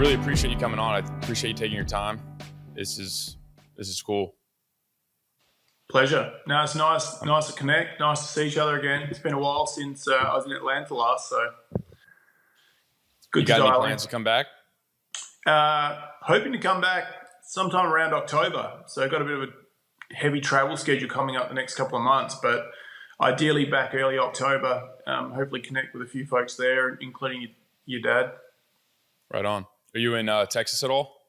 really appreciate you coming on. I appreciate you taking your time. This is cool. Pleasure. No, it's nice to connect. Nice to see each other again. It's been a while since I was in Atlanta last, so good you got to dial any plans to come back? Hoping to come back sometime around October. So I've got a bit of a heavy travel schedule coming up the next couple of months, but ideally back early October. Hopefully connect with a few folks there, including your dad. Right on. Are you in Texas at all?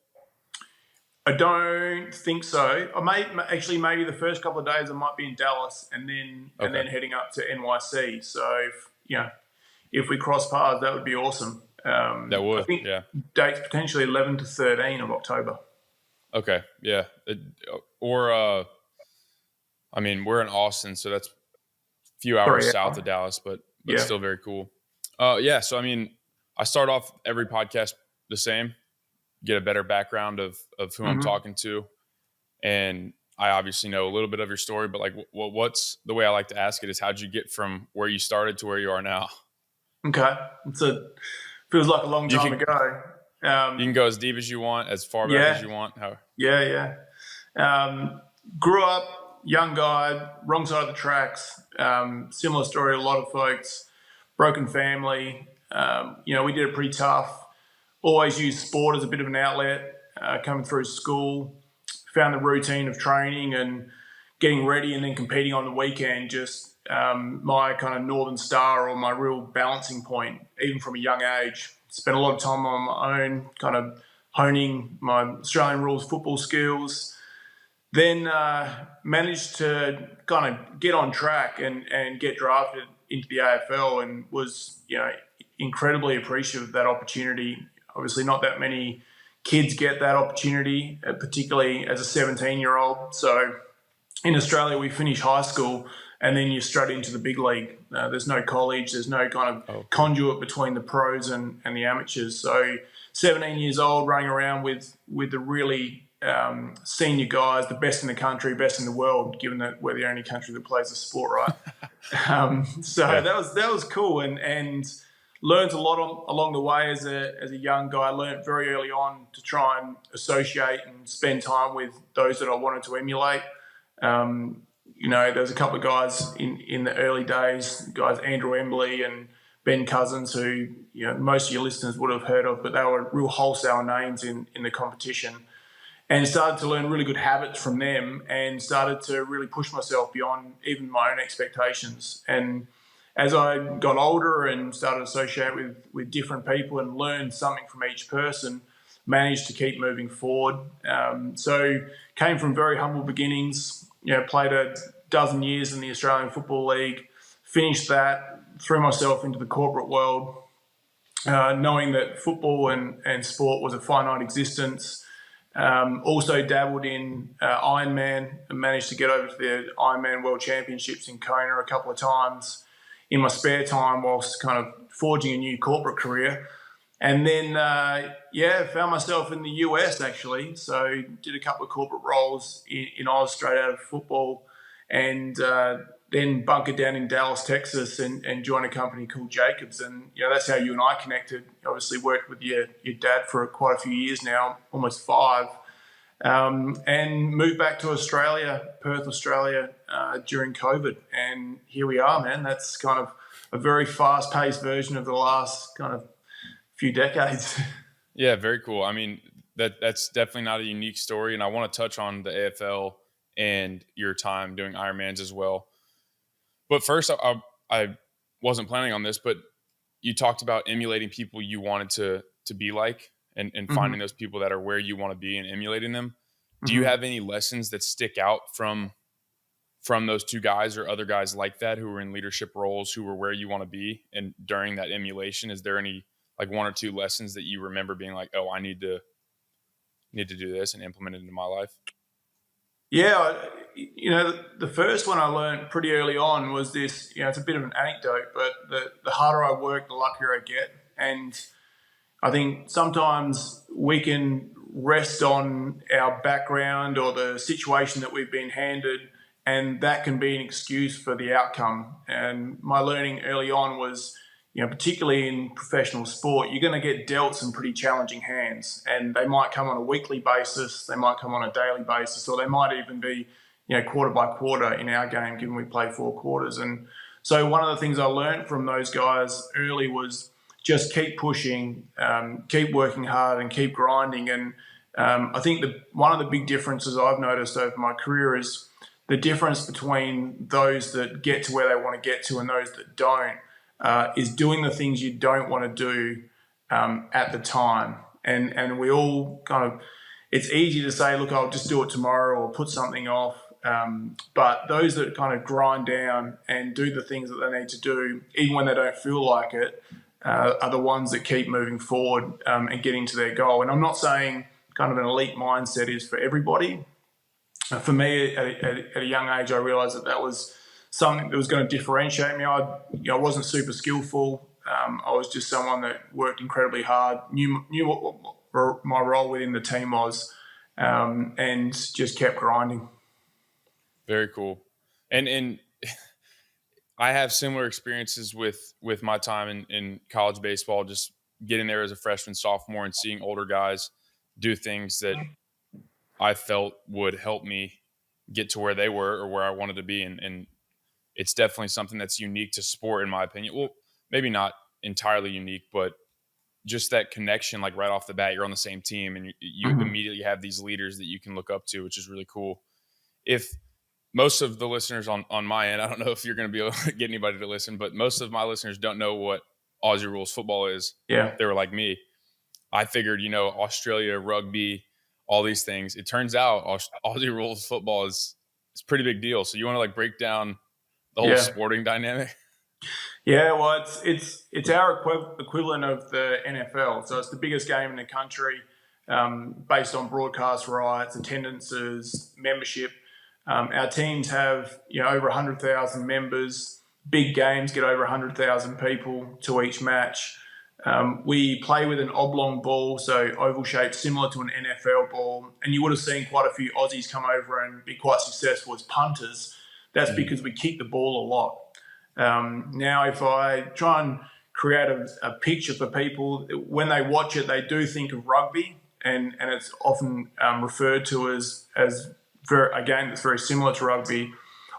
I don't think so. Maybe the first couple of days I might be in Dallas and then heading up to NYC. So if we cross paths, that would be awesome. That would, I think yeah. Dates potentially 11 to 13 of October. Okay, yeah. We're in Austin, so that's a few hours south of Dallas, but still very cool. So I start off every podcast the same, get a better background of who I'm talking to. And I obviously know a little bit of your story, but what's the way I like to ask it is, how'd you get from where you started to where you are now? Okay. Feels like a long time ago. You can go as deep as you want, as far back as you want. Grew up, young guy, wrong side of the tracks. Similar story to a lot of folks. Broken family. We did it pretty tough. Always used sport as a bit of an outlet. Coming through school, found the routine of training and getting ready and then competing on the weekend. Just my kind of northern star or my real balancing point, even from a young age. Spent a lot of time on my own, kind of honing my Australian rules football skills. Then managed to kind of get on track and get drafted into the AFL, and was incredibly appreciative of that opportunity. Obviously, not that many kids get that opportunity, particularly as a 17-year-old. So in Australia, we finish high school and then you're straight into the big league. There's no college. There's no kind of conduit between the pros and the amateurs. So 17 years old, running around with the really senior guys, the best in the country, best in the world, given that we're the only country that plays the sport, right? That was cool, and learned a lot along the way as a young guy. Learned very early on to try and associate and spend time with those that I wanted to emulate. There's a couple of guys in the early days, guys Andrew Embley and Ben Cousins, who most of your listeners would have heard of, but they were real wholesale names in the competition. And started to learn really good habits from them, and started to really push myself beyond even my own expectations. And as I got older and started to associate with different people and learn something from each person, managed to keep moving forward. So came from very humble beginnings, played a dozen years in the Australian Football League, finished that, threw myself into the corporate world, knowing that football and sport was a finite existence. Also dabbled in Ironman and managed to get over to the Ironman World Championships in Kona a couple of times in my spare time whilst kind of forging a new corporate career. And then, found myself in the US actually. So did a couple of corporate roles in Oz straight out of football, and then bunkered down in Dallas, Texas, and joined a company called Jacobs. And, that's how you and I connected. Obviously worked with your dad for quite a few years now, almost 5. And moved back to Australia, Perth, Australia, during COVID. And here we are, man. That's kind of a very fast-paced version of the last kind of few decades. Yeah, very cool. I mean, that's definitely not a unique story. And I want to touch on the AFL and your time doing Ironmans as well. But first, I wasn't planning on this, but you talked about emulating people you wanted to be like, and finding those people that are where you want to be and emulating them. Do you have any lessons that stick out from those two guys or other guys like that who were in leadership roles, who were where you want to be? And during that emulation, is there any one or two lessons that you remember being like, oh, I need to do this and implement it into my life? Yeah, the first one I learned pretty early on was this. It's a bit of an anecdote, but the harder I work, the luckier I get. And I think sometimes we can rest on our background or the situation that we've been handed, and that can be an excuse for the outcome. And my learning early on was, particularly in professional sport, you're going to get dealt some pretty challenging hands, and they might come on a weekly basis, they might come on a daily basis, or they might even be, quarter by quarter in our game, given we play 4 quarters. And so one of the things I learned from those guys early was just keep pushing, keep working hard, and keep grinding. And I think one of the big differences I've noticed over my career is the difference between those that get to where they want to get to and those that don't. Is doing the things you don't want to do at the time. And we all it's easy to say, look, I'll just do it tomorrow or put something off. But those that kind of grind down and do the things that they need to do, even when they don't feel like it, are the ones that keep moving forward and getting to their goal. And I'm not saying kind of an elite mindset is for everybody. For me, at a young age, I realized that was something that was going to differentiate me. I wasn't super skillful. I was just someone that worked incredibly hard, knew what my role within the team was, and just kept grinding. Very cool. And I have similar experiences with my time in college baseball, just getting there as a freshman, sophomore, and seeing older guys do things that I felt would help me get to where they were or where I wanted to be. And it's definitely something that's unique to sport, in my opinion. Well, maybe not entirely unique, but just that connection, like right off the bat, you're on the same team and you immediately have these leaders that you can look up to, which is really cool. If most of the listeners on my end, I don't know if you're going to be able to get anybody to listen, but most of my listeners don't know what Aussie rules football is. Yeah. They were like me. I figured, Australia, rugby, all these things. It turns out Aussie rules football is a pretty big deal. So you want to break down the whole sporting dynamic? Yeah, well, it's our equivalent of the NFL. So it's the biggest game in the country, based on broadcast rights, attendances, membership. Our teams have over 100,000 members. Big games get over 100,000 people to each match. We play with an oblong ball, so oval shape, similar to an NFL ball. And you would have seen quite a few Aussies come over and be quite successful as punters. That's because we kick the ball a lot. Now, if I try and create a picture for people, when they watch it, they do think of rugby, and it's often referred to as a game that's very similar to rugby,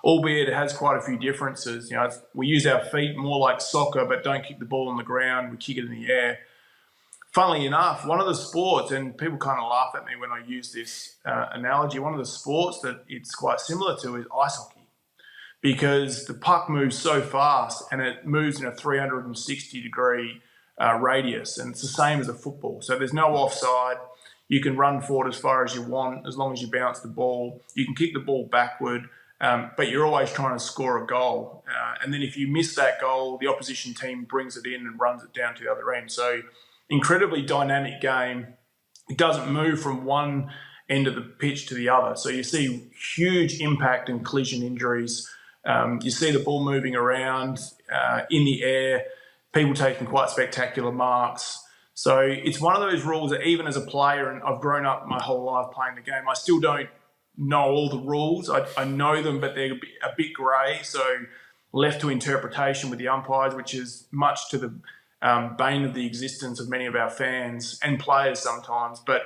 albeit it has quite a few differences. We use our feet more like soccer, but don't kick the ball on the ground. We kick it in the air. Funnily enough, one of the sports, and people kind of laugh at me when I use this analogy, one of the sports that it's quite similar to is ice hockey, because the puck moves so fast and it moves in a 360-degree radius, and it's the same as a football. So there's no offside. You can run forward as far as you want as long as you bounce the ball. You can kick the ball backward, but you're always trying to score a goal. And then if you miss that goal, the opposition team brings it in and runs it down to the other end. So incredibly dynamic game. It doesn't move from one end of the pitch to the other. So you see huge impact and collision injuries. You see the ball moving around in the air, people taking quite spectacular marks. So it's one of those rules that even as a player, and I've grown up my whole life playing the game, I still don't know all the rules. I know them, but they're a bit grey, so left to interpretation with the umpires, which is much to the bane of the existence of many of our fans and players sometimes. But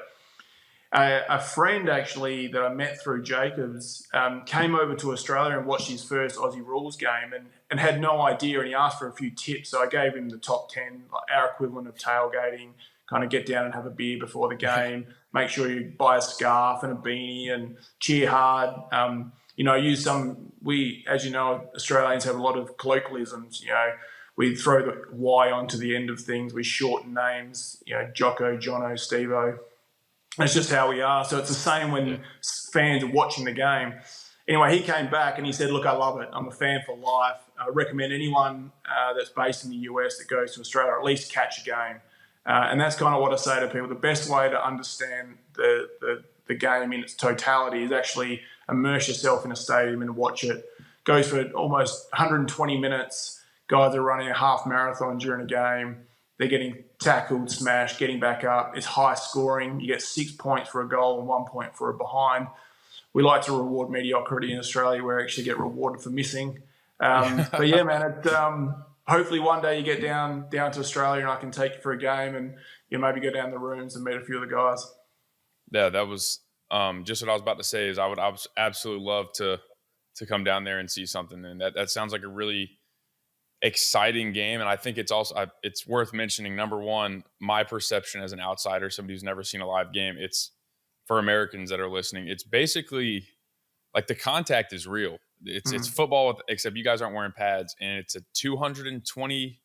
a friend actually that I met through Jacobs came over to Australia and watched his first Aussie rules game and had no idea, and he asked for a few tips. So I gave him the top 10, like our equivalent of tailgating, kind of get down and have a beer before the game, make sure you buy a scarf and a beanie and cheer hard. Use we, as you know, Australians have a lot of colloquialisms. We throw the Y onto the end of things. We shorten names, Jocko, Jono, Stevo. That's just how we are. So it's the same when fans are watching the game. Anyway, he came back and he said, look, I love it. I'm a fan for life. I recommend anyone that's based in the US that goes to Australia at least catch a game. And that's kind of what I say to people. The best way to understand the game in its totality is actually immerse yourself in a stadium and watch it. Goes for almost 120 minutes. Guys are running a half marathon during a game. They're getting tackled, smashed, getting back up. It's high scoring. You get 6 points for a goal and 1 point for a behind. We like to reward mediocrity in Australia. We actually get rewarded for missing. But yeah, man, hopefully one day you get down to Australia and I can take you for a game and you maybe go down the rooms and meet a few of the guys. Yeah, that was just what I was about to say. Is I would absolutely love to come down there and see something, and that sounds like a really exciting game. And I think it's also it's worth mentioning. Number one, my perception as an outsider, somebody who's never seen a live game, it's for Americans that are listening. It's basically like the contact is real. It's football, except you guys aren't wearing pads, and it's a 220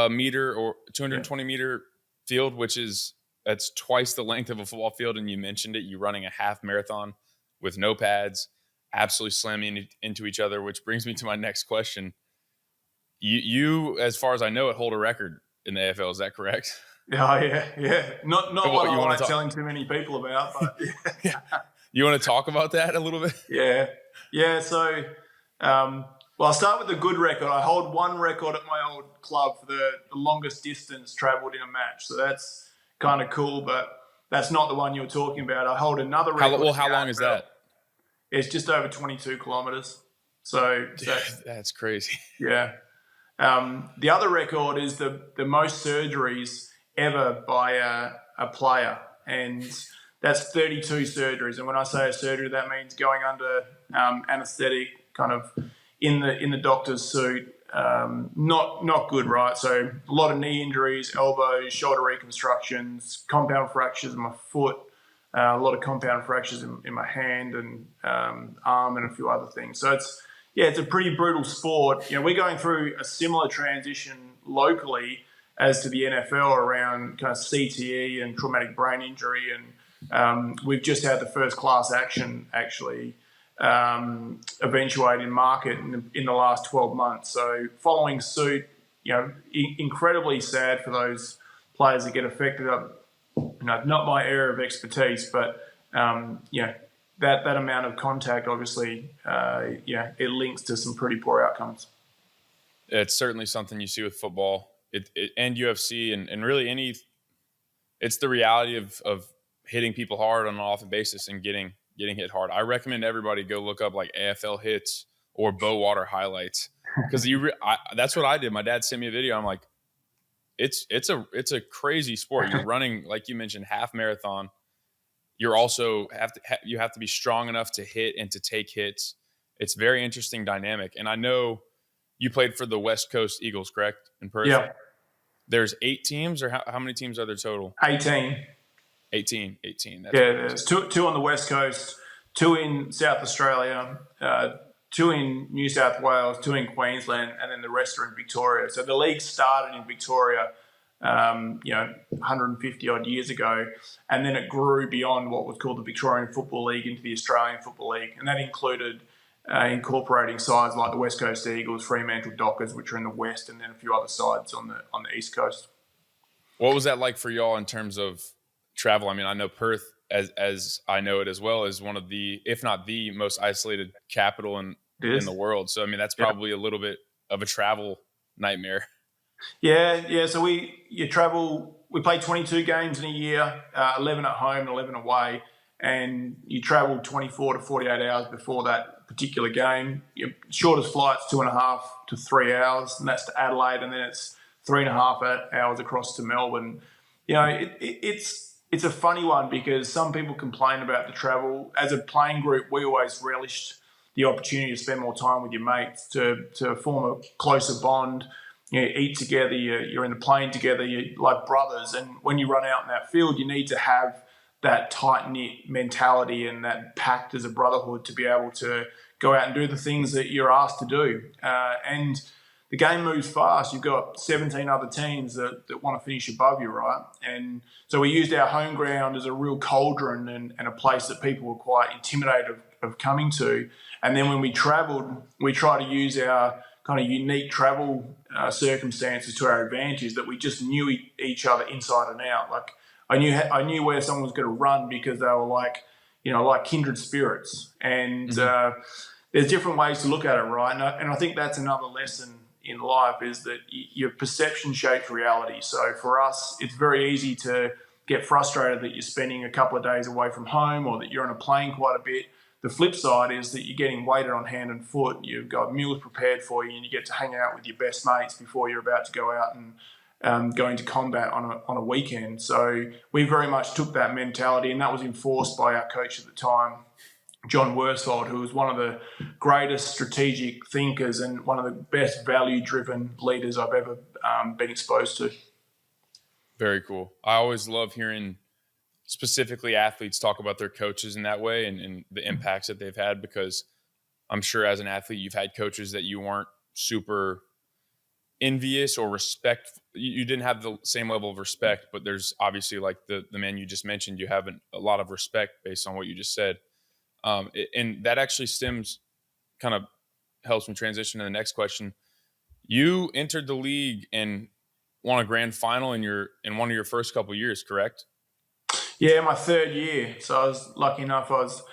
meter or 220 meter field, that's twice the length of a football field. And you mentioned it, you're running a half marathon with no pads, absolutely slamming into each other, which brings me to my next question. You, as far as I know, hold a record in the AFL. Is that correct? Oh, yeah. Not one I like telling too many people about, but yeah. You want to talk about that a little bit? Yeah. So, I'll start with the good record. I hold one record at my old club for the longest distance travelled in a match. So that's kind of cool, but that's not the one you're talking about. I hold another record. How long is that? It's just over 22 kilometres. So that's crazy. Yeah. The other record is the most surgeries ever by a player, and that's 32 surgeries. And when I say a surgery, that means going under anaesthetic, kind of in the doctor's suit. Not good, right? So a lot of knee injuries, elbows, shoulder reconstructions, compound fractures in my foot, a lot of compound fractures in my hand and arm, and a few other things. So it's a pretty brutal sport. We're going through a similar transition locally as to the NFL around kind of CTE and traumatic brain injury, and we've just had the first class action actually eventuate in market in the last 12 months. So following suit, incredibly sad for those players that get affected. Not my area of expertise, but that amount of contact, obviously, it links to some pretty poor outcomes. It's certainly something you see with football and UFC and really it's the reality of hitting people hard on an often basis and getting hit hard. I recommend everybody go look up like AFL hits or Beau Waters highlights, because that's what I did. My dad sent me a video. I'm like, it's a crazy sport. You're running, like you mentioned, half marathon. You're also you have to be strong enough to hit and to take hits. It's very interesting dynamic. And I know you played for the West Coast Eagles, correct? In Perth? Yeah. There's 8 teams, or how many teams are there total? 18. 18. There's two on the West Coast, 2 in South Australia, 2 in New South Wales, 2 in Queensland, and then the rest are in Victoria. So the league started in Victoria 150 odd years ago, and then it grew beyond what was called the Victorian Football League into the Australian Football League, and that included incorporating sides like the West Coast Eagles, Fremantle Dockers, which are in the west, and then a few other sides on the east coast. What was that like for y'all in terms of travel? I mean, I know Perth, as I know it as well, is one of the, if not the most isolated capital in the world. So I mean, that's probably a little bit of a travel nightmare. Yeah. So we play 22 games in a year, 11 at home and 11 away, and you travel 24 to 48 hours before that particular game. Your shortest flight's 2.5 to 3 hours, and that's to Adelaide, and then it's 3.5 hours across to Melbourne. It's a funny one because some people complain about the travel. As a playing group, we always relished the opportunity to spend more time with your mates, to form a closer bond. Eat together, you're in the plane together, you're like brothers. And when you run out in that field, you need to have that tight-knit mentality and that pact as a brotherhood to be able to go out and do the things that you're asked to do. And the game moves fast. You've got 17 other teams that want to finish above you, right? And so we used our home ground as a real cauldron and a place that people were quite intimidated of coming to. And then when we travelled, we tried to use our kind of unique travel circumstances to our advantage, that we just knew each other inside and out. Like I knew where someone was going to run because they were like kindred spirits. And there's different ways to look at it, right? And I think that's another lesson in life, is that your perception shapes reality. So for us, it's very easy to get frustrated that you're spending a couple of days away from home, or that you're on a plane quite a bit. the flip side is that you're getting weighted on hand and foot. You've got meals prepared for you, and you get to hang out with your best mates before you're about to go out and go into combat on a weekend. So we very much took that mentality, and that was enforced by our coach at the time, John Worsfold, who was one of the greatest strategic thinkers and one of the best value-driven leaders I've ever been exposed to. Very cool. I always love hearing specifically athletes talk about their coaches in that way and the impacts that they've had, because I'm sure as an athlete you've had coaches that you weren't super envious or respect. You didn't have the same level of respect, but there's obviously, like the man you just mentioned, you have a lot of respect based on what you just said. And that actually kind of helps me transition to the next question. You entered the league and won a grand final in one of your first couple of years, correct? Yeah, my third year. So I was lucky enough. I was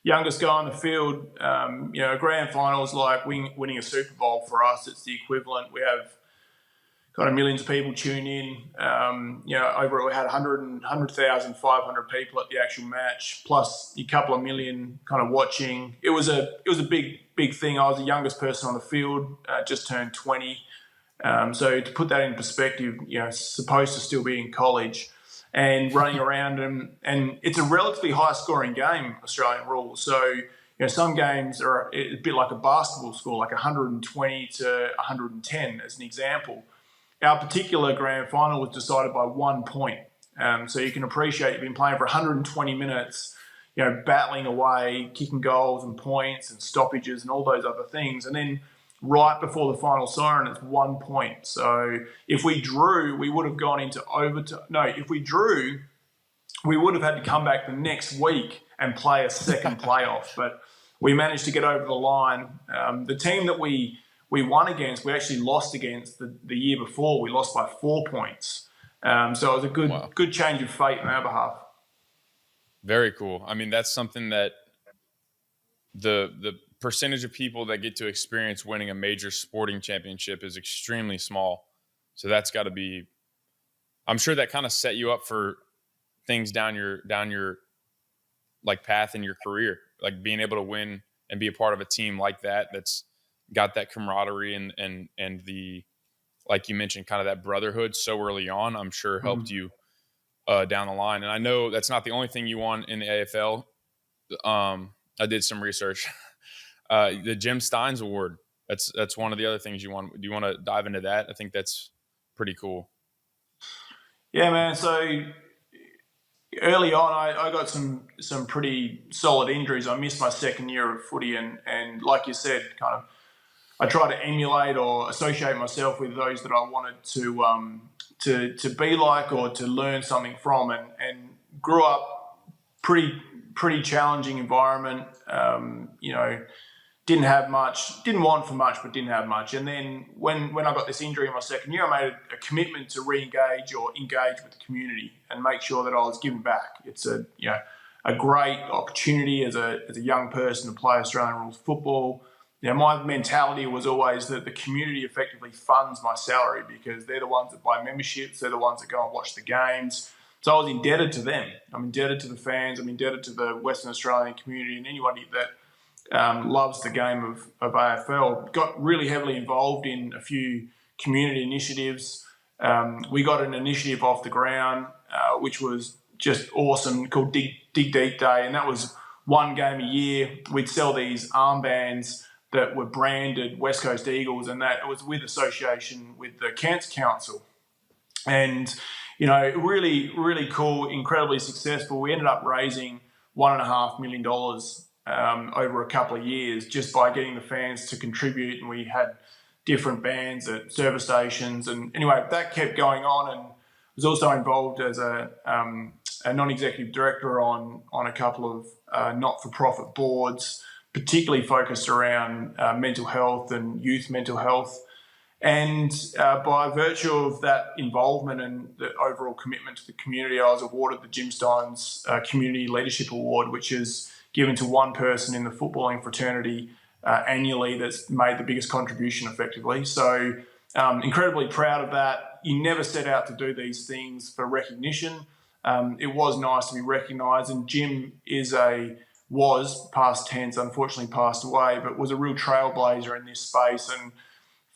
youngest guy on the field. A grand final is like winning a Super Bowl for us. It's the equivalent. We have kind of millions of people tune in. Overall we had 100,500 people at the actual match, plus a couple of million kind of watching. It was a big thing. I was the youngest person on the field, just turned 20. So to put that in perspective, supposed to still be in college and running around, and it's a relatively high scoring game, Australian rules. So, some games are a bit like a basketball score, like 120 to 110 as an example. Our particular grand final was decided by 1 point. So you can appreciate you've been playing for 120 minutes, battling away, kicking goals and points and stoppages and all those other things. And then right before the final siren, it's 1 point. So if we drew, we would have gone into overtime. No, if we drew, we would have had to come back the next week and play a second playoff. But we managed to get over the line. The team that we won against, we actually lost against the year before. We lost by 4 points. So it was a good change of fate on our behalf. Very cool. I mean, that's something that the percentage of people that get to experience winning a major sporting championship is extremely small. So that's got to be, I'm sure that kind of set you up for things down your like path in your career, like being able to win and be a part of a team like that that's got that camaraderie and the, like you mentioned, kind of that brotherhood so early on, I'm sure helped you down the line. And I know that's not the only thing you won in the AFL. I did some research. The Jim Stynes Award, that's one of the other things you won. Do you want to dive into that? I think that's pretty cool. Yeah, man. So early on, I got some pretty solid injuries. I missed my second year of footy, and like you said, kind of, I try to emulate or associate myself with those that I wanted to be like or to learn something from, and grew up pretty challenging environment. Didn't have much, didn't want for much, but didn't have much. And then when I got this injury in my second year, I made a commitment to re-engage or engage with the community and make sure that I was giving back. It's a great opportunity as a young person to play Australian rules football. My mentality was always that the community effectively funds my salary because they're the ones that buy memberships, they're the ones that go and watch the games. So I was indebted to them. I'm indebted to the fans. I'm indebted to the Western Australian community and anybody that loves the game of AFL. Got really heavily involved in a few community initiatives. We got an initiative off the ground, which was just awesome, called Dig Deep Day, and that was one game a year. We'd sell these armbands that were branded West Coast Eagles, and that it was with association with the Cancer Council. And, really, really cool, incredibly successful. We ended up raising $1.5 million over a couple of years just by getting the fans to contribute, and we had different bands at service stations. And anyway, that kept going on, and was also involved as a non-executive director on a couple of not-for-profit boards, particularly focused around mental health and youth mental health. And by virtue of that involvement and the overall commitment to the community, I was awarded the Jim Stynes Community Leadership Award, which is given to one person in the footballing fraternity annually that's made the biggest contribution effectively. So incredibly proud of that. You never set out to do these things for recognition. It was nice to be recognised, and Jim is a was past tense, unfortunately passed away, but was a real trailblazer in this space and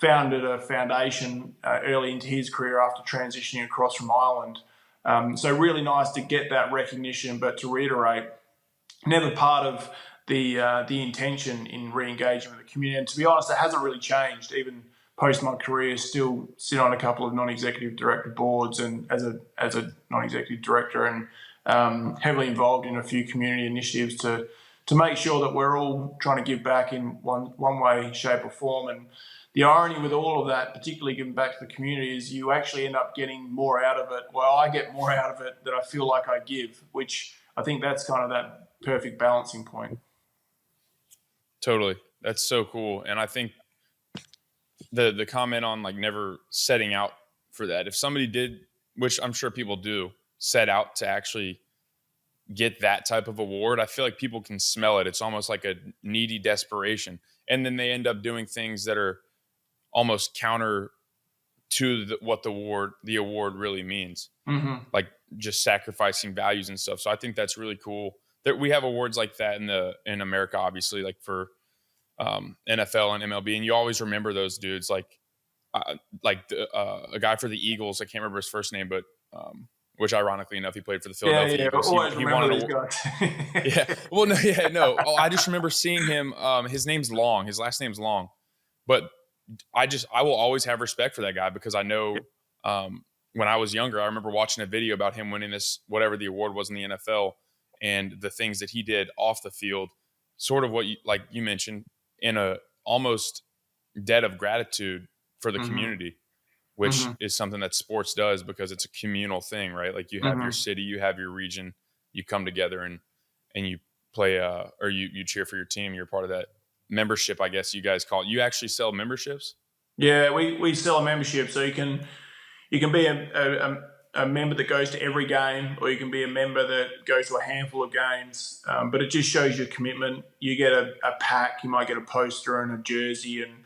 founded a foundation early into his career after transitioning across from Ireland. So really nice to get that recognition, but to reiterate, never part of the intention in re-engaging with the community. And to be honest, it hasn't really changed. Even post my career, still sit on a couple of non-executive director boards and as a non-executive director, and heavily involved in a few community initiatives to make sure that we're all trying to give back in one way, shape, or form. And the irony with all of that, particularly giving back to the community, is you actually end up getting more out of it. Well, I get more out of it than I feel like I give, which I think that's kind of that perfect balancing point. Totally. That's so cool. And I think the comment on like never setting out for that, if somebody did, which I'm sure people do, set out to actually get that type of award, I feel like people can smell it. It's almost like a needy desperation. And then they end up doing things that are almost counter to what the award really means. Mm-hmm. Like just sacrificing values and stuff. So I think that's really cool that we have awards like that in America, obviously, like for NFL and MLB. And you always remember those dudes, like a guy for the Eagles. I can't remember his first name, but which ironically enough, he played for the Philadelphia Eagles. Always he remember won these guys. Yeah. Well, no. Oh, I just remember seeing him. His name's Long. His last name's Long. But I will always have respect for that guy because I know when I was younger, I remember watching a video about him winning this, whatever the award was in the NFL, and the things that he did off the field, sort of what you mentioned, in a almost debt of gratitude for the community, which is something that sports does because it's a communal thing, right? Like you have your city, you have your region, you come together and you play or you cheer for your team. You're part of that membership, I guess you guys call it. You actually sell memberships? Yeah, we sell a membership, so you can be a member that goes to every game, or you can be a member that goes to a handful of games. But it just shows your commitment. You get a pack, you might get a poster and a jersey and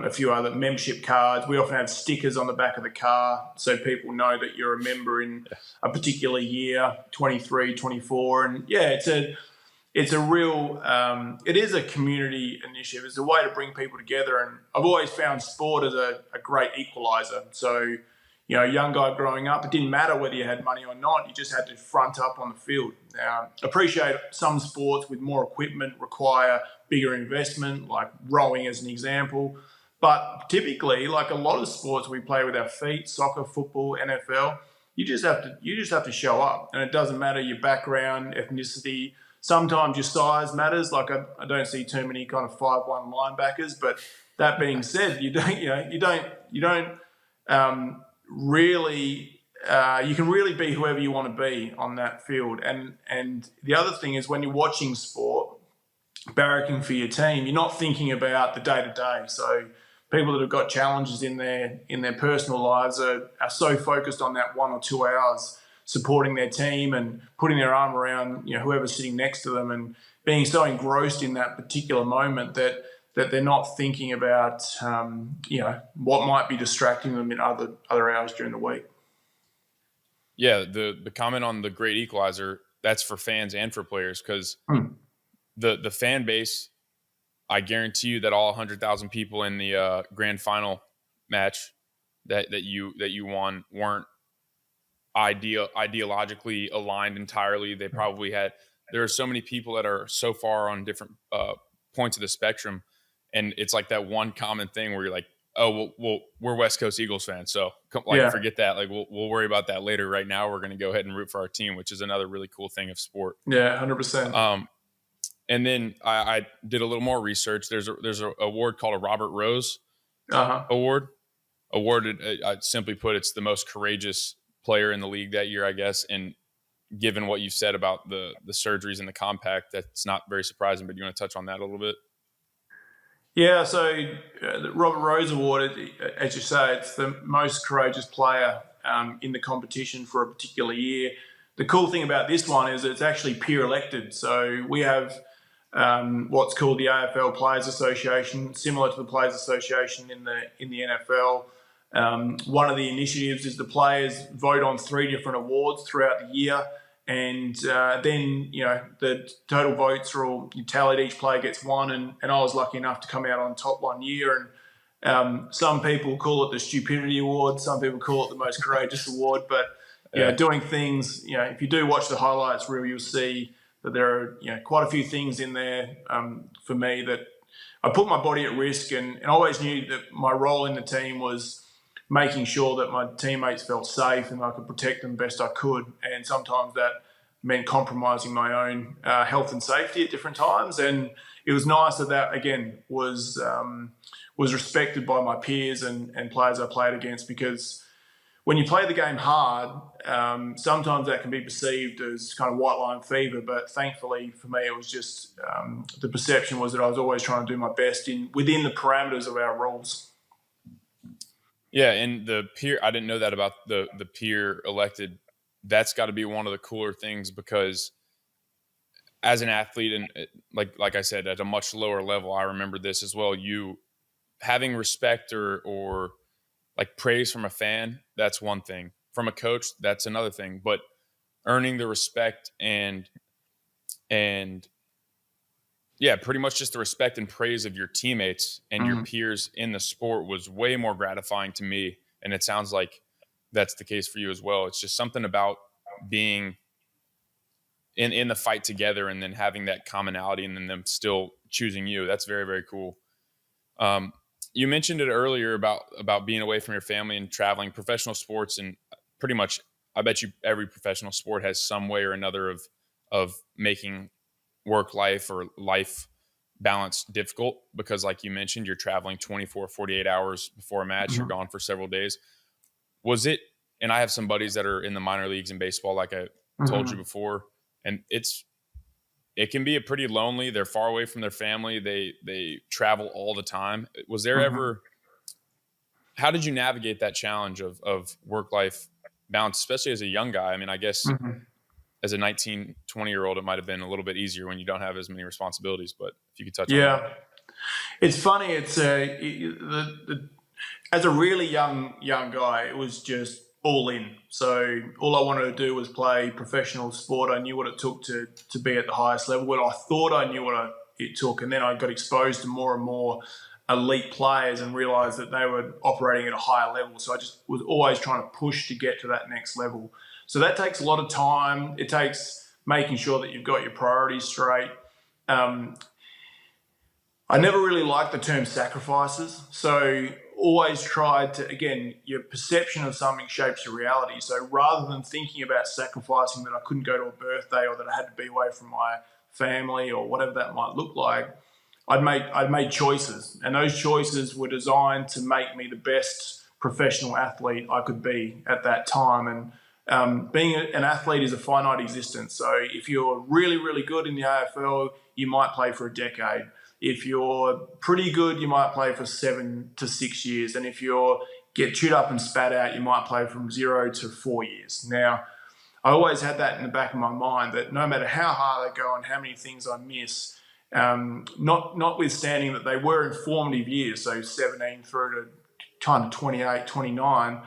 a few other membership cards. We often have stickers on the back of the car so people know that you're a member in a particular year, 23, 24. And yeah, it's a real, it is a community initiative. It's a way to bring people together. And I've always found sport as a great equalizer. So, a young guy growing up, it didn't matter whether you had money or not. You just had to front up on the field. Now, appreciate some sports with more equipment require bigger investment, like rowing as an example. But typically, like a lot of sports we play with our feet, soccer, football, NFL, you just have to show up. And it doesn't matter your background, ethnicity. Sometimes your size matters. Like I don't see too many kind of 5'1" linebackers. But that being said, you don't really, you can really be whoever you want to be on that field. And the other thing is when you're watching sport, barracking for your team, you're not thinking about the day to day. So people that have got challenges in their personal lives are so focused on that 1 or 2 hours supporting their team and putting their arm around whoever's sitting next to them and being so engrossed in that particular moment that they're not thinking about what might be distracting them in other hours during the week. Yeah, the comment on the great equalizer, that's for fans and for players because the fan base, I guarantee you that all 100,000 people in the grand final match that you won weren't ideologically aligned entirely. They probably there are so many people that are so far on different points of the spectrum. And it's like that one common thing where you're like, oh, well we're West Coast Eagles fans. So forget that. Like we'll worry about that later. Right now, we're going to go ahead and root for our team, which is another really cool thing of sport. Yeah, 100%. And then I did a little more research. There's an award called a Robert Rose award. Awarded, simply put, it's the most courageous player in the league that year, I guess. And given what you said about the surgeries and the compact, that's not very surprising. But you want to touch on that a little bit? Yeah, so the Robert Rose Award, as you say, it's the most courageous player in the competition for a particular year. The cool thing about this one is it's actually peer elected. So we have what's called the AFL Players Association, similar to the Players Association in the NFL. One of the initiatives is the players vote on 3 different awards throughout the year, And then, the total votes are all tallied, each player gets one. And I was lucky enough to come out on top one year. And some people call it the stupidity award. Some people call it the most courageous award. But, Yeah. doing things, if you do watch the highlights reel, you'll see that there are, quite a few things in there for me that I put my body at risk. And I always knew that my role in the team was making sure that my teammates felt safe and I could protect them best I could. And sometimes that meant compromising my own health and safety at different times. And it was nice that again was respected by my peers and players I played against, because when you play the game hard, sometimes that can be perceived as kind of white line fever. But thankfully for me, it was just the perception was that I was always trying to do my best within the parameters of our rules. Yeah, and the peer, I didn't know that about the peer elected. That's got to be one of the cooler things, because as an athlete, and like I said, at a much lower level, I remember this as well. You having respect or like praise from a fan, that's one thing. From a coach, that's another thing. But earning the respect and yeah, pretty much just the respect and praise of your teammates and your peers in the sport was way more gratifying to me. And it sounds like that's the case for you as well. It's just something about being in the fight together and then having that commonality and then them still choosing you. That's very, very cool. You mentioned it earlier about being away from your family and traveling. Professional sports, and pretty much, I bet you every professional sport has some way or another of making work life or life balance difficult, because like you mentioned, you're traveling 24, 48 hours before a match. You're gone for several days. Was it, and I have some buddies that are in the minor leagues in baseball, like I told you before, and it can be a pretty lonely. They're far away from their family. They travel all the time. Was there ever, how did you navigate that challenge of work-life balance, especially as a young guy? I mean, I guess as a 19, 20-year-old, it might have been a little bit easier when you don't have as many responsibilities, but if you could touch on that. Yeah. It's funny. It's as a really young guy, it was just all in. So all I wanted to do was play professional sport. I knew what it took to be at the highest level. Well, I thought I knew what it took, and then I got exposed to more and more elite players and realised that they were operating at a higher level. So I just was always trying to push to get to that next level. So that takes a lot of time. It takes making sure that you've got your priorities straight. I never really liked the term sacrifices. So always tried to, again, your perception of something shapes your reality. So rather than thinking about sacrificing that I couldn't go to a birthday or that I had to be away from my family or whatever that might look like, I'd made choices. And those choices were designed to make me the best professional athlete I could be at that time. And being an athlete is a finite existence. So if you're really, really good in the AFL, you might play for a decade. If you're pretty good, you might play for 7 to 6 years. And if you get chewed up and spat out, you might play from 0 to 4 years. Now, I always had that in the back of my mind, that no matter how hard I go and how many things I miss, notwithstanding that they were informative years, so 17 through to kind of 28, 29,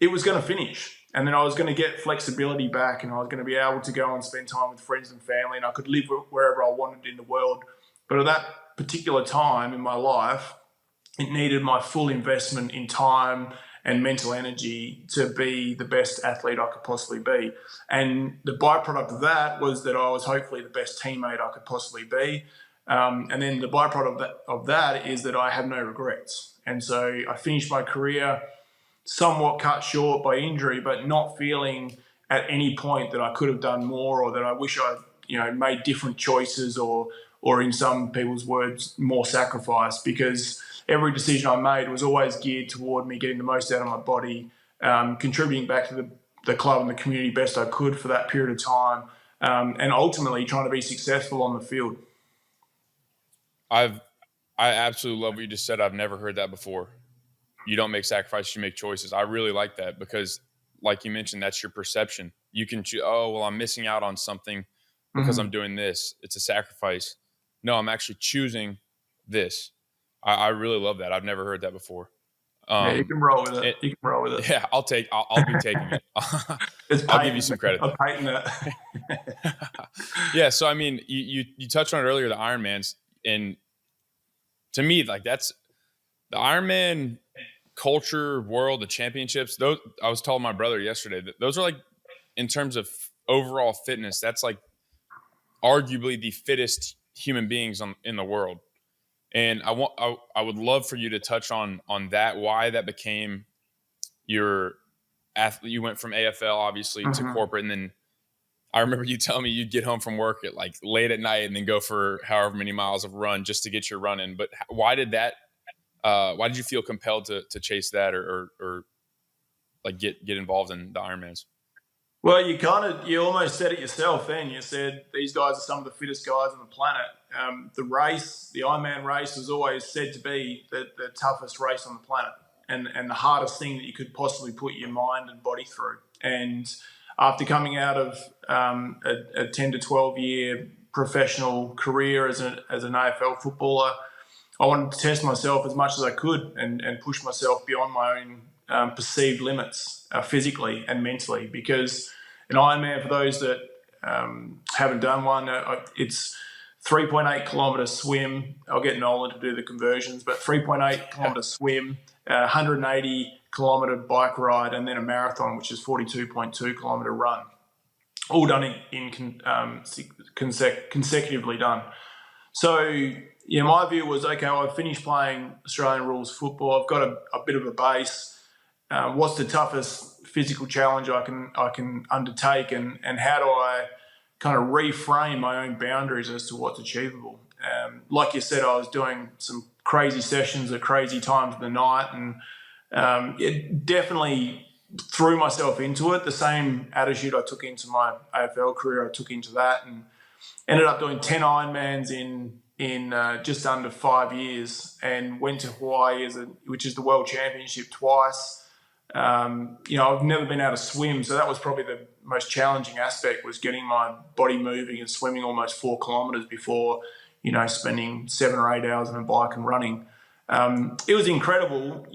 it was going to finish. And then I was going to get flexibility back, and I was going to be able to go and spend time with friends and family, and I could live wherever I wanted in the world. But at that particular time in my life, it needed my full investment in time and mental energy to be the best athlete I could possibly be. And the byproduct of that was that I was hopefully the best teammate I could possibly be. And then the byproduct of that is that I have no regrets. And so I finished my career somewhat cut short by injury, but not feeling at any point that I could have done more, or that I wish I, made different choices, or in some people's words, more sacrifice, because every decision I made was always geared toward me getting the most out of my body, contributing back to the club and the community best I could for that period of time, and ultimately trying to be successful on the field. I absolutely love what you just said. I've never heard that before. You don't make sacrifices, you make choices. I really like that, because like you mentioned, that's your perception. You can choose, oh, well, I'm missing out on something because I'm doing this. It's a sacrifice. No, I'm actually choosing this. I really love that. I've never heard that before. Yeah, you Um, can roll with it. it, You can roll with it. yeah, I'll be taking it. It's I'll give you patent. some credit I'm there. patent it. Yeah. So, I mean, you touched on it earlier, the Ironmans. And to me, like that's the Ironman culture world, the championships. Those, I was telling my brother yesterday that those are like, in terms of overall fitness, that's like arguably the fittest human beings in the world. And I would love for you to touch on that, why that became your athlete. You went from AFL obviously to Mhm. corporate, and then I remember you telling me you'd get home from work at like late at night and then go for however many miles of run just to get your run in. But why did that? Why did you feel compelled to chase that, or like get involved in the Ironmans? Well, you almost said it yourself. Then you said these guys are some of the fittest guys on the planet. The Ironman race, was always said to be the toughest race on the planet, and the hardest thing that you could possibly put your mind and body through. And after coming out of a 10 to 12 year professional career as an AFL footballer, I wanted to test myself as much as I could and push myself beyond my own perceived limits, physically and mentally. Because an Ironman, for those that haven't done one, it's 3.8 kilometre swim. I'll get Nolan to do the conversions, but 3.8 kilometre swim, 180 kilometre bike ride, and then a marathon, which is 42.2 kilometre run. All done consecutively done. So, yeah, my view was, okay, I've finished playing Australian rules football. I've got a bit of a base. What's the toughest physical challenge I can undertake, and how do I kind of reframe my own boundaries as to what's achievable? Like you said, I was doing some crazy sessions at crazy times of the night, and it definitely threw myself into it. The same attitude I took into my AFL career, I took into that, and ended up doing 10 Ironmans in just under 5 years, and went to Hawaii which is the World Championship twice. I've never been able to swim, so that was probably the most challenging aspect, was getting my body moving and swimming almost 4 kilometres before, spending 7 or 8 hours on a bike and running. It was incredible.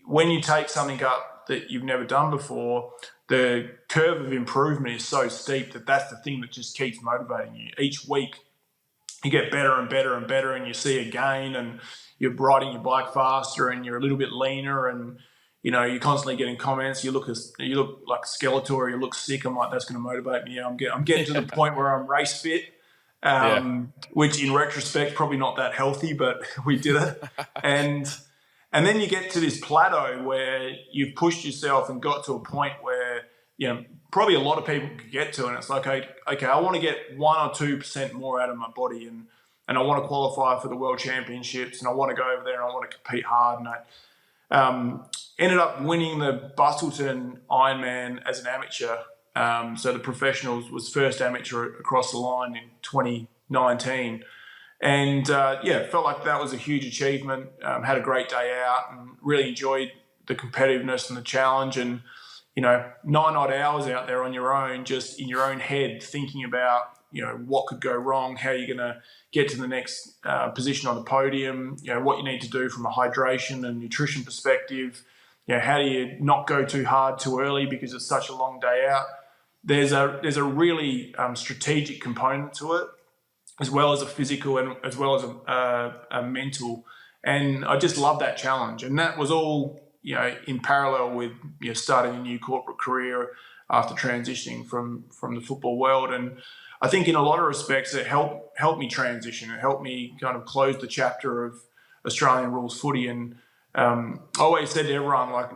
When you take something up that you've never done before, the curve of improvement is so steep that's the thing that just keeps motivating you. Each week, you get better and better and better, and you see a gain, and you're riding your bike faster, and you're a little bit leaner, and you're constantly getting comments. You look like Skeletor. You look sick. I'm like, that's going to motivate me. I'm getting to the point where I'm race fit, Yeah. which in retrospect probably not that healthy, but we did it. And then you get to this plateau where you've pushed yourself and got to a point where, probably a lot of people could get to, and it's like, okay, I want to get 1 or 2% more out of my body, and I want to qualify for the World Championships, and I want to go over there and I want to compete hard. And I ended up winning the Bustleton Ironman as an amateur. So the professionals was first amateur across the line in 2019. And felt like that was a huge achievement. Had a great day out and really enjoyed the competitiveness and the challenge. And 9 odd hours out there on your own, just in your own head, thinking about what could go wrong, how you're going to get to the next position on the podium, what you need to do from a hydration and nutrition perspective. How do you not go too hard too early because it's such a long day out? There's a really strategic component to it, as well as a physical and as well as a mental. And I just love that challenge. And that was all, in parallel with starting a new corporate career after transitioning from the football world. And I think in a lot of respects it helped me transition. It helped me kind of close the chapter of Australian rules footy. And I always said to everyone, like,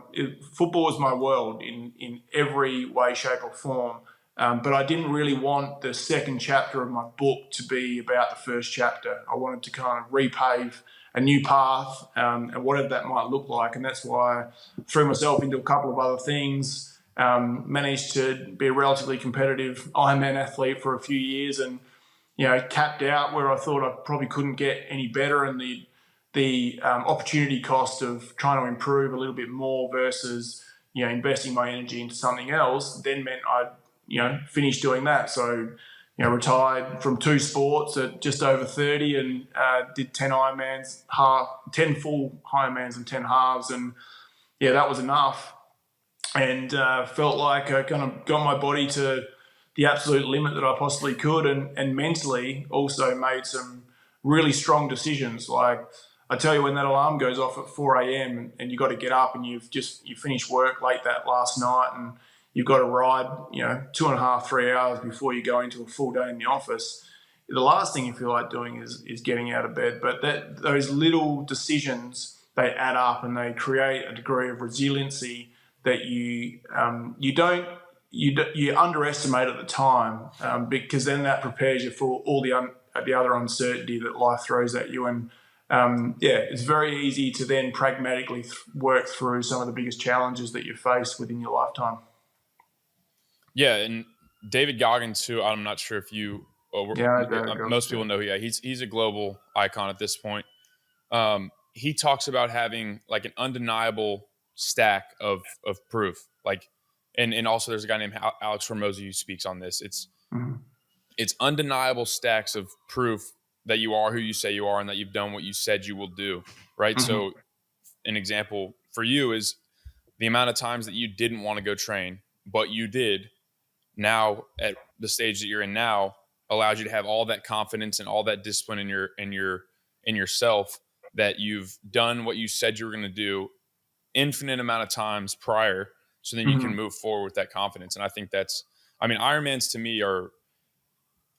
football is my world in every way, shape or form. But I didn't really want the second chapter of my book to be about the first chapter. I wanted to kind of repave a new path, and whatever that might look like. And that's why I threw myself into a couple of other things, managed to be a relatively competitive Ironman athlete for a few years, and, capped out where I thought I probably couldn't get any better. And the opportunity cost of trying to improve a little bit more versus, investing my energy into something else then meant I'd, finish doing that. So retired from 2 sports at just over 30 and did 10 Ironmans, 10 full Ironmans and 10 halves. And yeah, that was enough. And felt like I kind of got my body to the absolute limit that I possibly could, and mentally also made some really strong decisions. Like, I tell you, when that alarm goes off at 4 a.m. and you got to get up and you finished work late that last night and you've got to ride, 2.5, 3 hours before you go into a full day in the office, the last thing you feel like doing is getting out of bed. But those little decisions, they add up and they create a degree of resiliency that you underestimate at the time, because then that prepares you for all the other uncertainty that life throws at you. And it's very easy to then pragmatically work through some of the biggest challenges that you face within your lifetime. Yeah, and David Goggins, who I'm not sure if you, most people know. Yeah, he's a global icon at this point. He talks about having like an undeniable stack of proof, like, and also there's a guy named Alex Ramosi who speaks on this. It's undeniable stacks of proof that you are who you say you are and that you've done what you said you will do, right? So an example for you is the amount of times that you didn't want to go train, but you did. Now at the stage that you're in now allows you to have all that confidence and all that discipline in yourself, that you've done what you said you were going to do infinite amount of times prior, so then you can move forward with that confidence. And I think Ironmans to me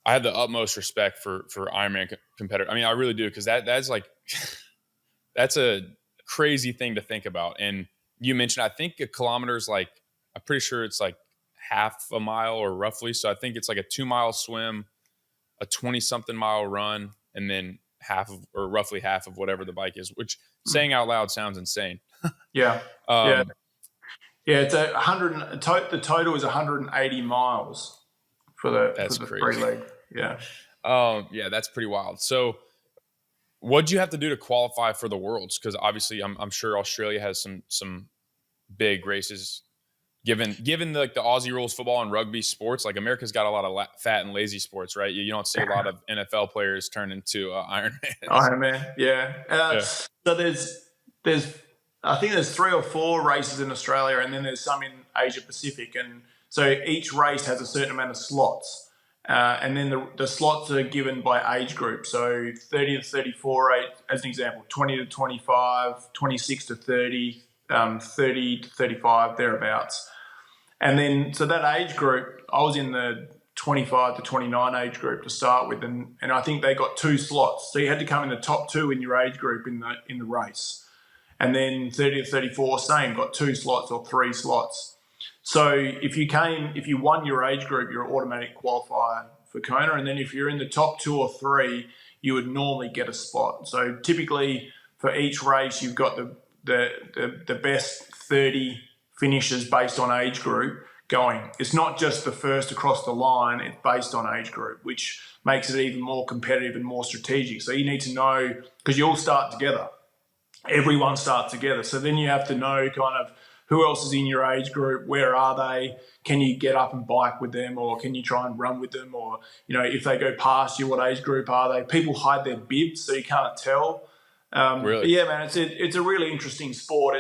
I have the utmost respect for Ironman competitors. I mean, I really do, because that's like that's a crazy thing to think about. And you mentioned, I think a kilometer is like, I'm pretty sure it's like half a mile or roughly. So I think it's like a 2-mile swim, a 20-something mile run, and then roughly half of whatever the bike is, which saying out loud sounds insane. Yeah. It's 100. The total is 180 miles for the free leg. Yeah. Yeah, that's pretty wild. So what'd you have to do to qualify for the Worlds? Because obviously I'm sure Australia has some big races. Given the Aussie rules, football and rugby sports, like America's got a lot of fat and lazy sports, right? You don't see a lot of NFL players turn into Ironman. Ironman, yeah. So there's I think there's 3 or 4 races in Australia, and then there's some in Asia Pacific, and so each race has a certain amount of slots, and then the slots are given by age group. So 30 to 34, as an example, 20 to 25, 26 to 30, 30 to 35, thereabouts. And then, so that age group, I was in the 25 to 29 age group to start with, and I think they got 2 slots. So you had to come in the top 2 in your age group in the race. And then 30 to 34, same, got 2 slots or 3 slots. So if you won your age group, you're an automatic qualifier for Kona. And then if you're in the top 2 or 3, you would normally get a spot. So typically for each race, you've got the best 30 finishes based on age group going. It's not just the first across the line, it's based on age group, which makes it even more competitive and more strategic. So you need to know, because you all start together. Everyone starts together. So then you have to know kind of who else is in your age group, where are they, can you get up and bike with them, or can you try and run with them, or if they go past you, what age group are they? People hide their bibs so you can't tell. Really? But yeah, man, it's a really interesting sport.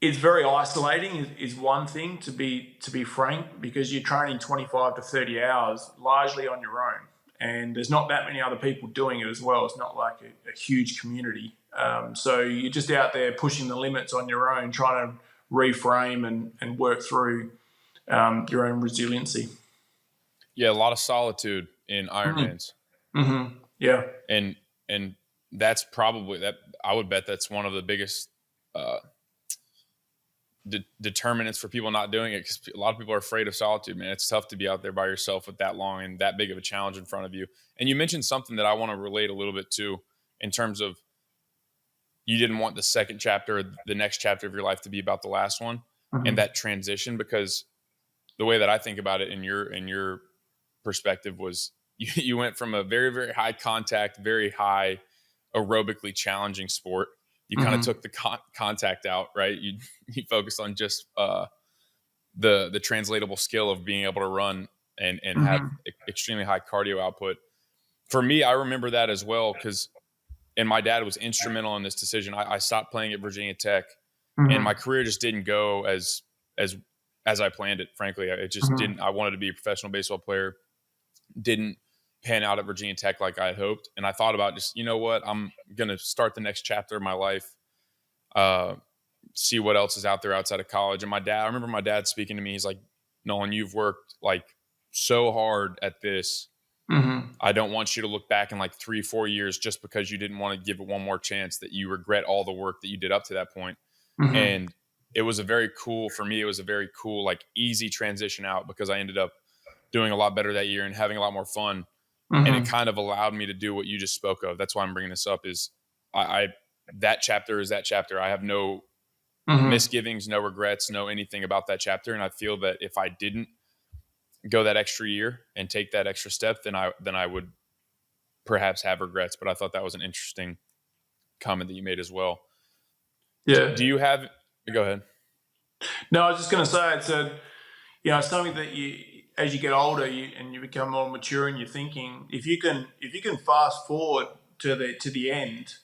It's very isolating is one thing, to be frank, because you're training 25 to 30 hours largely on your own, and there's not that many other people doing it as well. It's not like a huge community. So you're just out there pushing the limits on your own, trying to reframe and work through your own resiliency. Yeah, a lot of solitude in Ironmans. Mm-hmm. Yeah. And that's probably that. I would bet that's one of the biggest determinants for people not doing it, because a lot of people are afraid of solitude, man. It's tough to be out there by yourself with that long and that big of a challenge in front of you. And you mentioned something that I want to relate a little bit to, in terms of you didn't want the second chapter, the next chapter of your life, to be about the last one, and that transition, because the way that I think about it in your perspective was you went from a very, very high contact, very high aerobically challenging sport. You kind of took the contact out, right? You focused on just the translatable skill of being able to run and have Mm-hmm. extremely high cardio output. For me, I remember that as well and my dad was instrumental in this decision. I stopped playing at Virginia Tech, and my Mm-hmm. career just didn't go as as I planned it. Frankly, it just Mm-hmm. didn't. I wanted to be a professional baseball player. Didn't pan out at Virginia Tech like I had hoped, and I thought about just, you know what, I'm gonna start the next chapter of my life. Uh, See what else is out there outside of college. And I remember my dad speaking to me. He's like, "Nolan, you've worked like so hard at this. Mm-hmm. I don't want you to look back in like 3-4 years just because you didn't want to give it one more chance, that you regret all the work that you did up to that point." Mm-hmm. And it was a very cool, for me, it was a very cool, like easy transition out, because I ended up doing a lot better that year and having a lot more fun. And it Mm-hmm. kind of allowed me to do what you just spoke of. That's why I'm bringing this up is I that chapter is that chapter. I have no Mm-hmm. misgivings, no regrets, no anything about that chapter. And I feel that if I didn't go that extra year and take that extra step, then I would perhaps have regrets. But I thought that was an interesting comment that you made as well. Yeah. Do you have? Go ahead. No, I was just going to say it's something that as you get older, and you become more mature in your thinking. If you can fast forward to the end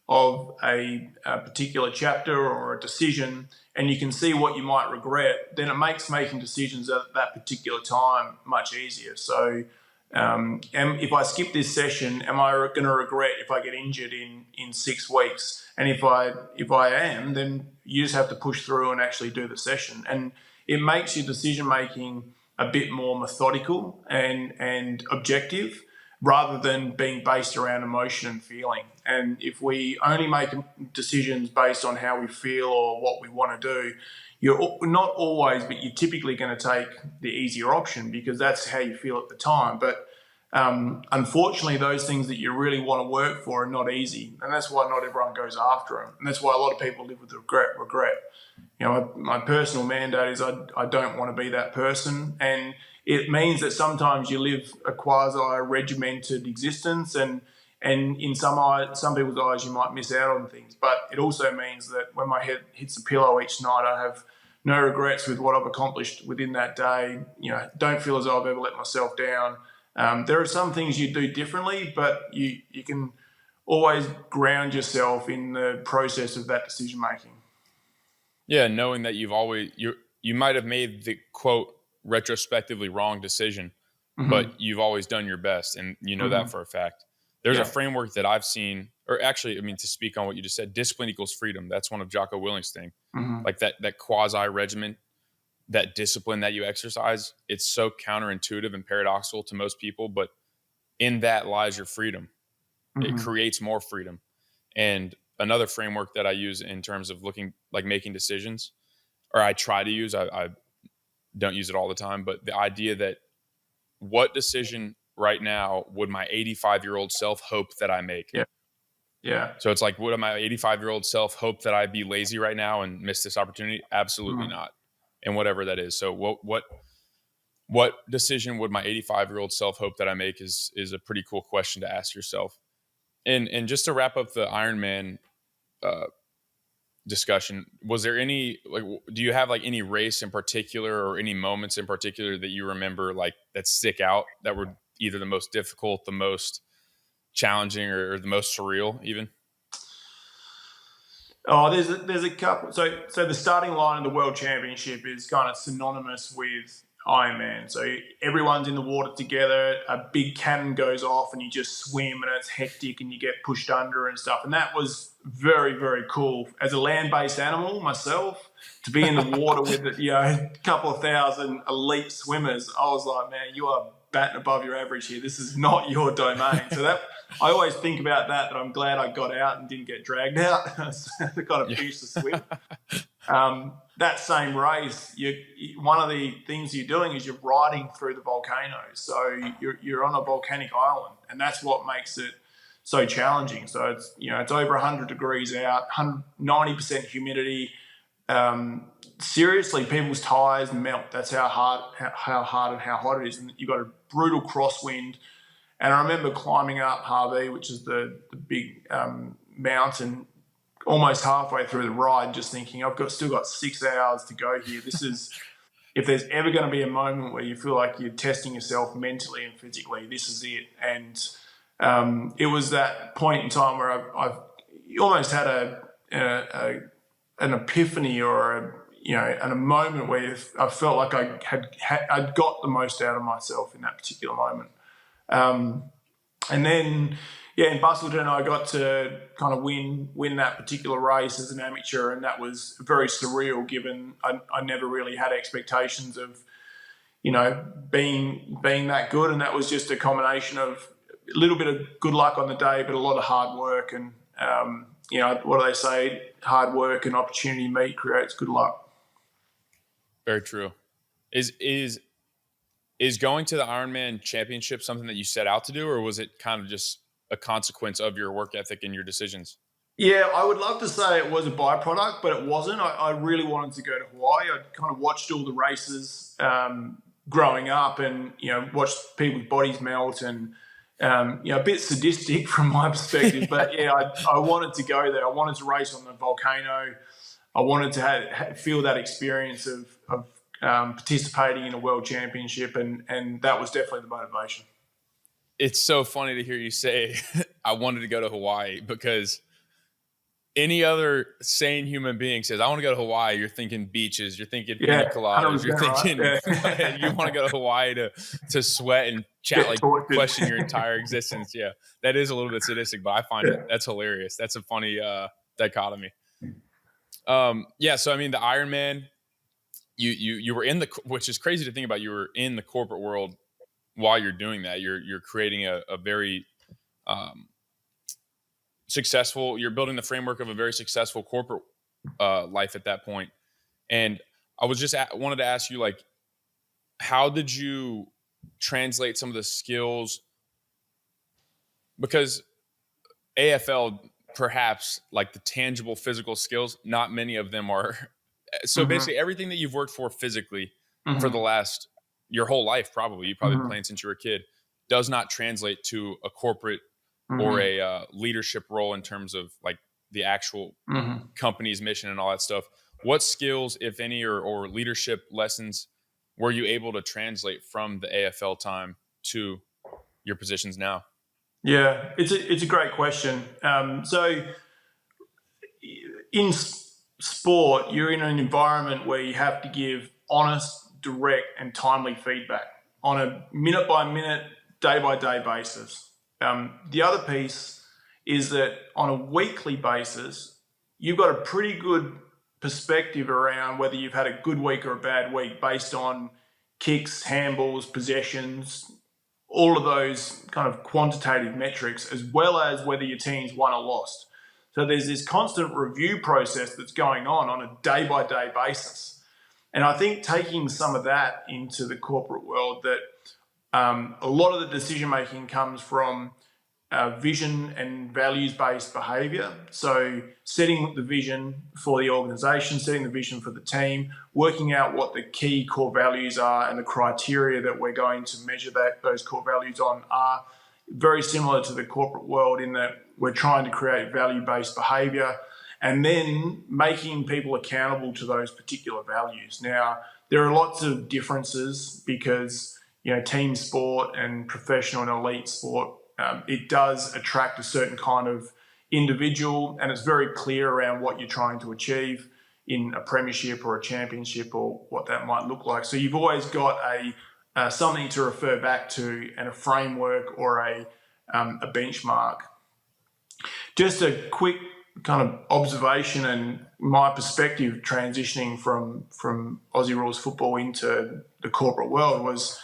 of a particular chapter or a decision, and you can see what you might regret, then it makes making decisions at that particular time much easier. So, if I skip this session, am I going to regret if I get injured in 6 weeks? And if I am, then you just have to push through and actually do the session. And it makes your decision making a bit more methodical and objective, rather than being based around emotion and feeling. And if we only make decisions based on how we feel or what we want to do, you're not always, but you're typically going to take the easier option because that's how you feel at the time. But unfortunately, those things that you really want to work for are not easy, and that's why not everyone goes after them. And that's why a lot of people live with regret. My personal mandate is I don't want to be that person, and it means that sometimes you live a quasi regimented existence, and in some people's eyes you might miss out on things. But it also means that when my head hits the pillow each night, I have no regrets with what I've accomplished within that day. Don't feel as though I've ever let myself down. There are some things you do differently, but you can always ground yourself in the process of that decision making. Yeah, knowing that you might have made the quote retrospectively wrong decision, but Mm-hmm. you've always done your best, and you know that Mm-hmm. for a fact. There's a Yeah. framework that I've seen, or actually, I mean, to speak on what you just said, discipline equals freedom. That's one of Jocko Willink's thing. Mm-hmm. Like that quasi regimen, that discipline that you exercise, it's so counterintuitive and paradoxical to most people, but in that lies your freedom. It Mm-hmm. creates more freedom. And another framework that I use in terms of making decisions, or I try to use, I don't use it all the time, but the idea that what decision right now would my 85-year-old self hope that I make? Yeah. Yeah. So it's like, would my 85-year-old self hope that I be lazy right now and miss this opportunity? Absolutely Mm-hmm. not. And whatever that is. So what decision would my 85-year-old self hope that I make is a pretty cool question to ask yourself. And just to wrap up the Ironman uh, discussion, was there any, like, do you have like any race in particular or any moments in particular that you remember like that stick out, that were either the most difficult, the most challenging, or the most surreal even? Oh, there's a couple. So the starting line of the World Championship is kind of synonymous with Ironman. So everyone's in the water together. A big cannon goes off, and you just swim, and it's hectic, and you get pushed under and stuff. And that was very, very cool. As a land-based animal myself, to be in the water with a couple of thousand elite swimmers, I was like, man, you are batting above your average here. This is not your domain. So that I always think about that I'm glad I got out and didn't get dragged out. So I got to Yeah. finish the swim. That same race, one of the things you're doing is you're riding through the volcanoes. So you're on a volcanic island, and that's what makes it so challenging. So it's over 100 degrees out, 90% humidity. Seriously, people's tires melt. That's how hard and how hot it is. And you've got a brutal crosswind. And I remember climbing up Harvey, which is the big mountain, almost halfway through the ride, just thinking, still got 6 hours to go here. This is if there's ever going to be a moment where you feel like you're testing yourself mentally and physically, this is it. And it was that point in time where I've almost had an epiphany or a moment where I felt like I'd got the most out of myself in that particular moment. And then, in Busselton, I got to kind of win that particular race as an amateur, and that was very surreal, given I never really had expectations of, being that good, and that was just a combination of a little bit of good luck on the day, but a lot of hard work. And what do they say? Hard work and opportunity meet creates good luck. Very true. Is going to the Ironman Championship something that you set out to do, or was it kind of just a consequence of your work ethic and your decisions? Yeah, I would love to say it was a byproduct, but it wasn't. I really wanted to go to Hawaii. I kind of watched all the races growing up, and watched people's bodies melt, and a bit sadistic from my perspective. But I wanted to go there. I wanted to race on the volcano. I wanted to feel that experience of participating in a world championship, and that was definitely the motivation. It's so funny to hear you say I wanted to go to Hawaii, because any other sane human being says, I want to go to Hawaii, you're thinking beaches, you're thinking pina coladas, you're thinking you want to go to Hawaii to sweat and chat, like question your entire existence. Yeah, that is a little bit sadistic, but I find that's hilarious. That's a funny dichotomy. So I mean, the Ironman, you were in which is crazy to think about. You were in the corporate world while you're doing that. You're creating a very successful. You're building the framework of a very successful corporate life at that point. And I was wanted to ask you, like, how did you translate some of the skills? Because AFL, perhaps, like the tangible physical skills, not many of them are. So basically everything that you've worked for physically for your whole life, probably, you've probably been playing since you were a kid, does not translate to a corporate or a leadership role in terms of like the actual company's mission and all that stuff. What skills, if any, or leadership lessons were you able to translate from the AFL time to your positions now? Yeah, it's a great question. So in sport, you're in an environment where you have to give honest, direct, and timely feedback on a minute-by-minute, day-by-day basis. The other piece is that on a weekly basis, you've got a pretty good perspective around whether you've had a good week or a bad week based on kicks, handballs, possessions, all of those kind of quantitative metrics, as well as whether your team's won or lost. So there's this constant review process that's going on a day-by-day basis. And I think taking some of that into the corporate world, that a lot of the decision-making comes from vision and values-based behaviour. So setting the vision for the organisation, setting the vision for the team, working out what the key core values are, and the criteria that we're going to measure those core values on are very similar to the corporate world, in that we're trying to create value-based behaviour and then making people accountable to those particular values. Now, there are lots of differences because, team sport and professional and elite sport, it does attract a certain kind of individual, and it's very clear around what you're trying to achieve in a premiership or a championship or what that might look like. So you've always got something to refer back to, and a framework or a benchmark. Just a quick kind of observation and my perspective transitioning from Aussie rules football into the corporate world was,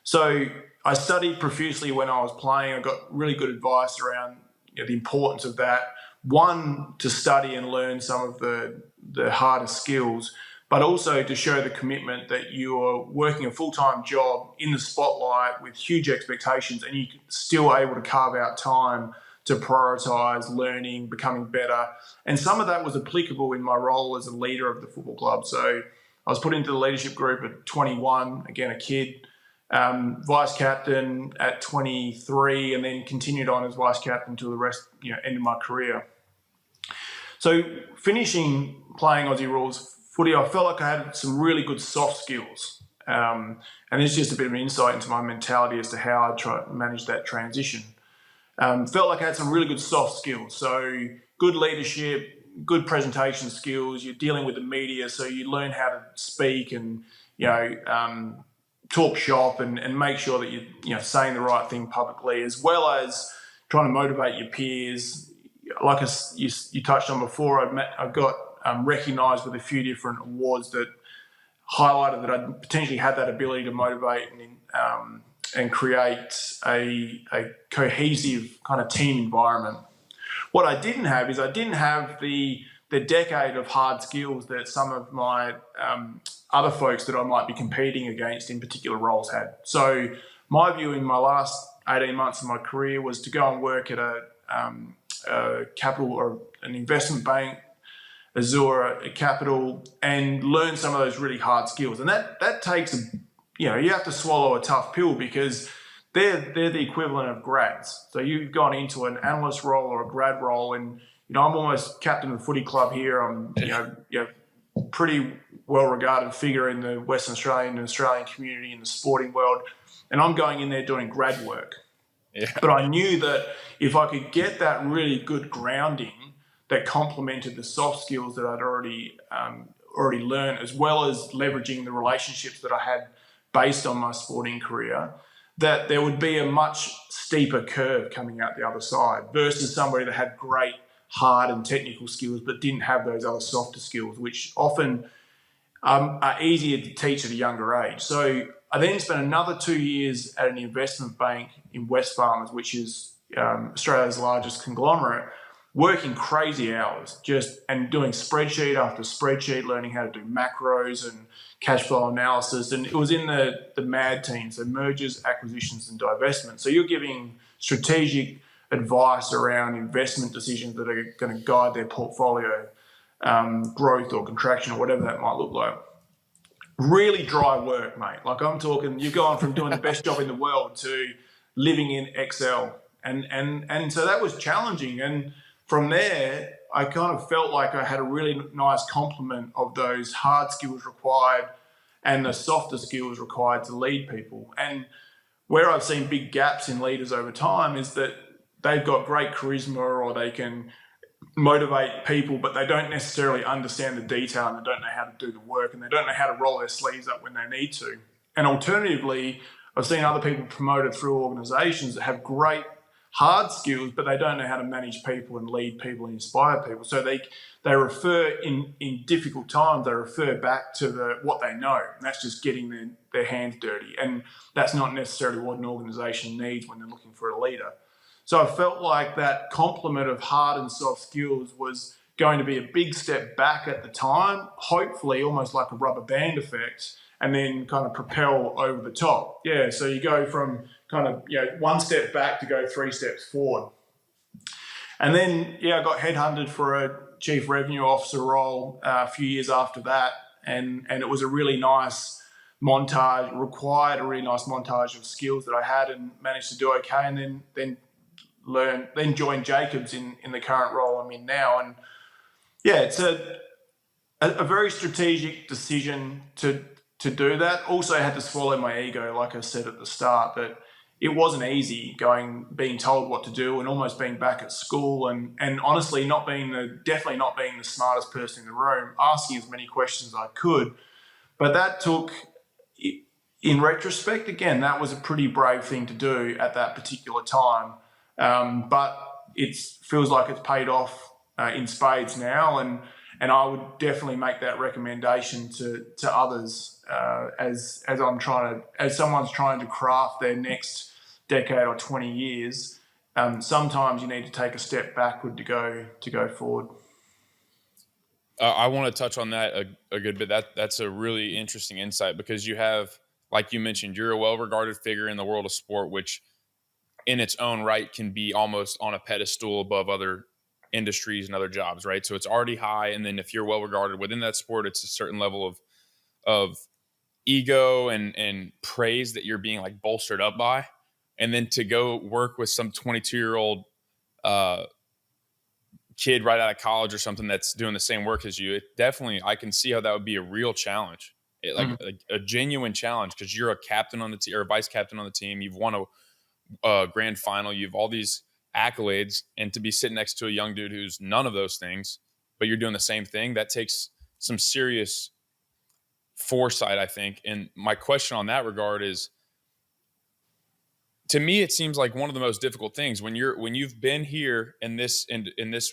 so I studied profusely when I was playing. I got really good advice around the importance of that. One, to study and learn some of the harder skills, but also to show the commitment that you are working a full-time job in the spotlight with huge expectations, and you're still able to carve out time to prioritise learning, becoming better. And some of that was applicable in my role as a leader of the football club. So I was put into the leadership group at 21, again, a kid, vice captain at 23, and then continued on as vice captain to the rest, end of my career. So finishing playing Aussie rules footy, I felt like I had some really good soft skills. And it's just a bit of an insight into my mentality as to how I try to manage that transition. Felt like I had some really good soft skills. So good leadership, good presentation skills. You're dealing with the media, so you learn how to speak and talk shop and make sure that you're saying the right thing publicly, as well as trying to motivate your peers. Like you touched on before, I got recognised with a few different awards that highlighted that I potentially had that ability to motivate and create a cohesive kind of team environment. What I didn't have is I didn't have the decade of hard skills that some of my other folks that I might be competing against in particular roles had. So my view in my last 18 months of my career was to go and work at a capital or an investment bank, Azure Capital, and learn some of those really hard skills. And that takes, you have to swallow a tough pill because they're the equivalent of grads. So you've gone into an analyst role or a grad role, and I'm almost captain of the footy club here. I'm pretty well regarded figure in the Western Australian and Australian community in the sporting world, and I'm going in there doing grad work. Yeah. But I knew that if I could get that really good grounding that complemented the soft skills that I'd already learned, as well as leveraging the relationships that I had based on my sporting career, that there would be a much steeper curve coming out the other side versus somebody that had great hard and technical skills but didn't have those other softer skills, which often are easier to teach at a younger age. So I then spent another 2 years at an investment bank in Wesfarmers, which is Australia's largest conglomerate, working crazy hours and doing spreadsheet after spreadsheet, learning how to do macros and cash flow analysis. And it was in the MAD team, so mergers, acquisitions and divestment. So you're giving strategic advice around investment decisions that are going to guide their portfolio growth or contraction or whatever that might look like. Really dry work, mate. Like I'm talking, you've gone from doing the best job in the world to living in Excel. And so that was challenging. And from there, I kind of felt like I had a really nice complement of those hard skills required and the softer skills required to lead people. And where I've seen big gaps in leaders over time is that they've got great charisma or they can motivate people, but they don't necessarily understand the detail and they don't know how to do the work and they don't know how to roll their sleeves up when they need to. And alternatively, I've seen other people promoted through organizations that have great hard skills, but they don't know how to manage people and lead people and inspire people. So they refer in difficult times, they refer back to what they know. And that's just getting their hands dirty. And that's not necessarily what an organization needs when they're looking for a leader. So I felt like that complement of hard and soft skills was going to be a big step back at the time, hopefully almost like a rubber band effect, and then kind of propel over the top. Yeah, so you go from kind of one step back to go 3 steps forward. And then, I got headhunted for a chief revenue officer role a few years after that, and it was a really nice montage, required a really nice montage of skills that I had and managed to do okay, and then joined Jacobs in the current role I'm in now. And it's a very strategic decision to do that. Also had to swallow my ego, like I said at the start, that it wasn't easy being told what to do and almost being back at school and honestly definitely not being the smartest person in the room, asking as many questions as I could. But that took, in retrospect, again, that was a pretty brave thing to do at that particular time. But it feels like it's paid off in spades now, and I would definitely make that recommendation to others as someone's trying to craft their next decade or 20 years. Sometimes you need to take a step backward to go forward. I want to touch on that a good bit. That's a really interesting insight because you have, like you mentioned, you're a well-regarded figure in the world of sport, which in its own right can be almost on a pedestal above other industries and other jobs, right? So it's already high. And then if you're well regarded within that sport, it's a certain level of ego and praise that you're being like bolstered up by. And then to go work with some 22-year-old kid right out of college or something that's doing the same work as you, it definitely, I can see how that would be a real challenge, like Mm. a genuine challenge, because you're a captain on the team or a vice captain on the team. You've won a grand final. You've all these accolades, and to be sitting next to a young dude who's none of those things, but you're doing the same thing, that takes some serious foresight, I think. And my question on that regard is, to me, it seems like one of the most difficult things when you've been here in this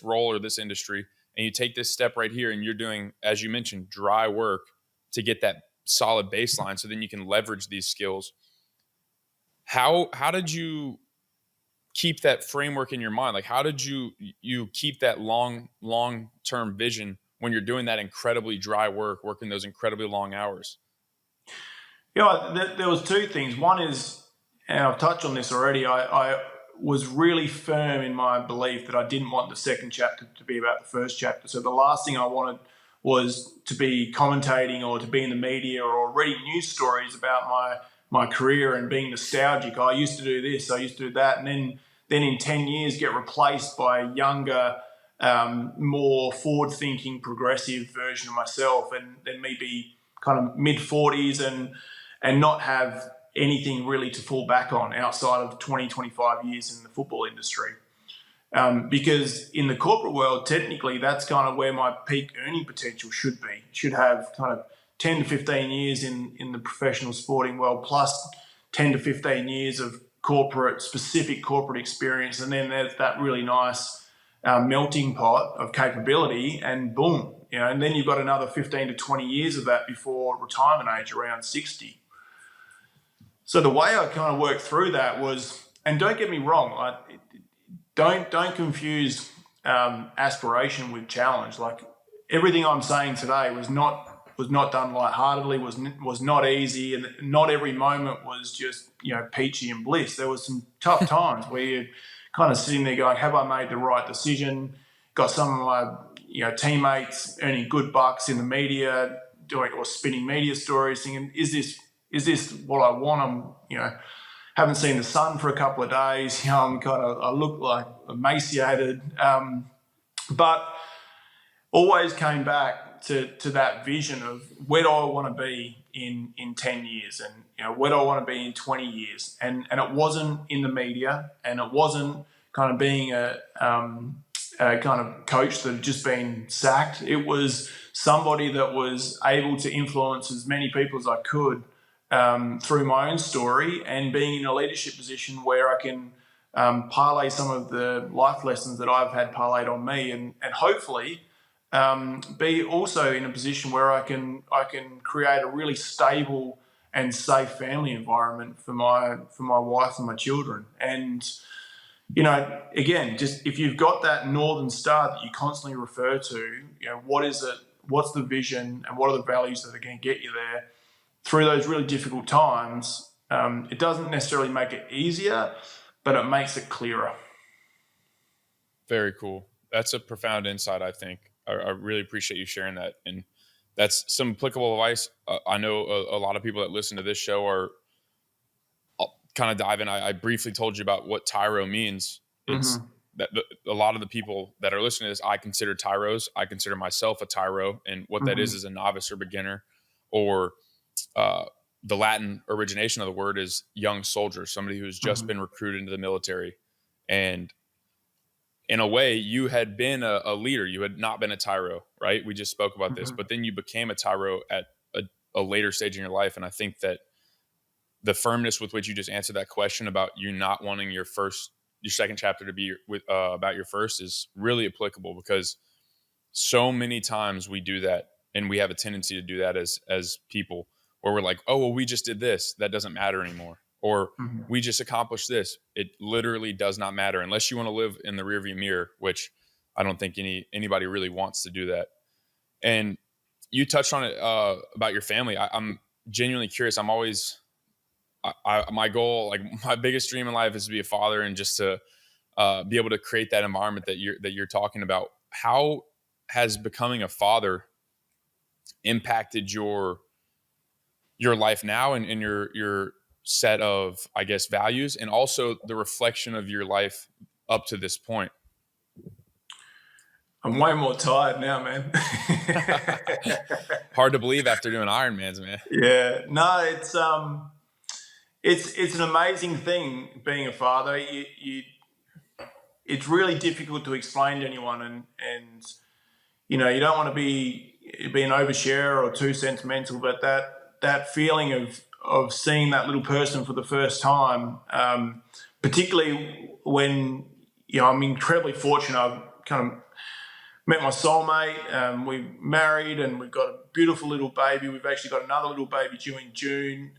role or this industry, and you take this step right here, and you're doing, as you mentioned, dry work to get that solid baseline, so then you can leverage these skills. How did you keep that framework in your mind? Like, how did you keep that long term vision when you're doing that incredibly dry work, working those incredibly long hours? There was two things. One is, and I've touched on this already, I was really firm in my belief that I didn't want the second chapter to be about the first chapter. So the last thing I wanted was to be commentating or to be in the media or reading news stories about my career and being nostalgic. I used to do this, I used to do that, and then in 10 years get replaced by a younger, more forward-thinking, progressive version of myself, and then me be kind of mid-40s and not have anything really to fall back on outside of 20, 25 years in the football industry. Because in the corporate world, technically, that's kind of where my peak earning potential should be. Should have kind of 10 to 15 years in the professional sporting world, plus 10 to 15 years of specific corporate experience. And then there's that really nice melting pot of capability, and boom, and then you've got another 15 to 20 years of that before retirement age, around 60. So the way I kind of worked through that was, and don't get me wrong, don't confuse aspiration with challenge. Like, everything I'm saying today was not done lightheartedly, was not easy, and not every moment was just peachy and bliss. There was some tough times where you're kind of sitting there going, have I made the right decision? Got some of my teammates earning good bucks in the media, doing or spinning media stories, thinking, is this what I want? I'm haven't seen the sun for a couple of days. I look like emaciated, but always came back to that vision of where do I want to be in 10 years, and where do I want to be in 20 years, and it wasn't in the media, and it wasn't kind of being a kind of coach that had just been sacked. It was somebody that was able to influence as many people as I could through my own story, and being in a leadership position where I can parlay some of the life lessons that I've had parlayed on me, and hopefully be also in a position where I can create a really stable and safe family environment for my wife and my children. And again, just if you've got that Northern Star that you constantly refer to, what is it? What's the vision, and what are the values that are going to get you there through those really difficult times? It doesn't necessarily make it easier, but it makes it clearer. Very cool. That's a profound insight, I think. I really appreciate you sharing that. And that's some applicable advice. I know a lot of people that listen to this show are, I'll kind of dive in. I briefly told you about what tyro means. It's that a lot of the people that are listening to this, I consider tyros. I consider myself a tyro. And what that is a novice or beginner, or the Latin origination of the word is young soldier, somebody who's just been recruited into the military. And in a way, you had been a leader. You had not been a tyro, right? We just spoke about this, but then you became a tyro at a later stage in your life. And I think that the firmness with which you just answered that question about you not wanting your second chapter to be about your first is really applicable, because so many times we do that, and we have a tendency to do that as people, where we're like, oh, well, we just did this. That doesn't matter anymore. Or we just accomplished this. It literally does not matter unless you want to live in the rearview mirror, which I don't think anybody really wants to do that. And you touched on it about your family. I'm genuinely curious. I'm always, my goal, like my biggest dream in life is to be a father, and just to be able to create that environment that you're talking about. How has becoming a father impacted your life now, and your set of, I guess, values, and also the reflection of your life up to this point? I'm way more tired now, man. Hard to believe after doing Ironmans, man. Yeah, no, it's an amazing thing being a father. It's really difficult to explain to anyone, and you know, you don't want to be an oversharer or too sentimental, but that feeling of seeing that little person for the first time, particularly when, you know, I'm incredibly fortunate. I've kind of met my soulmate. We married, and we've got a beautiful little baby. We've actually got another little baby due in Jan,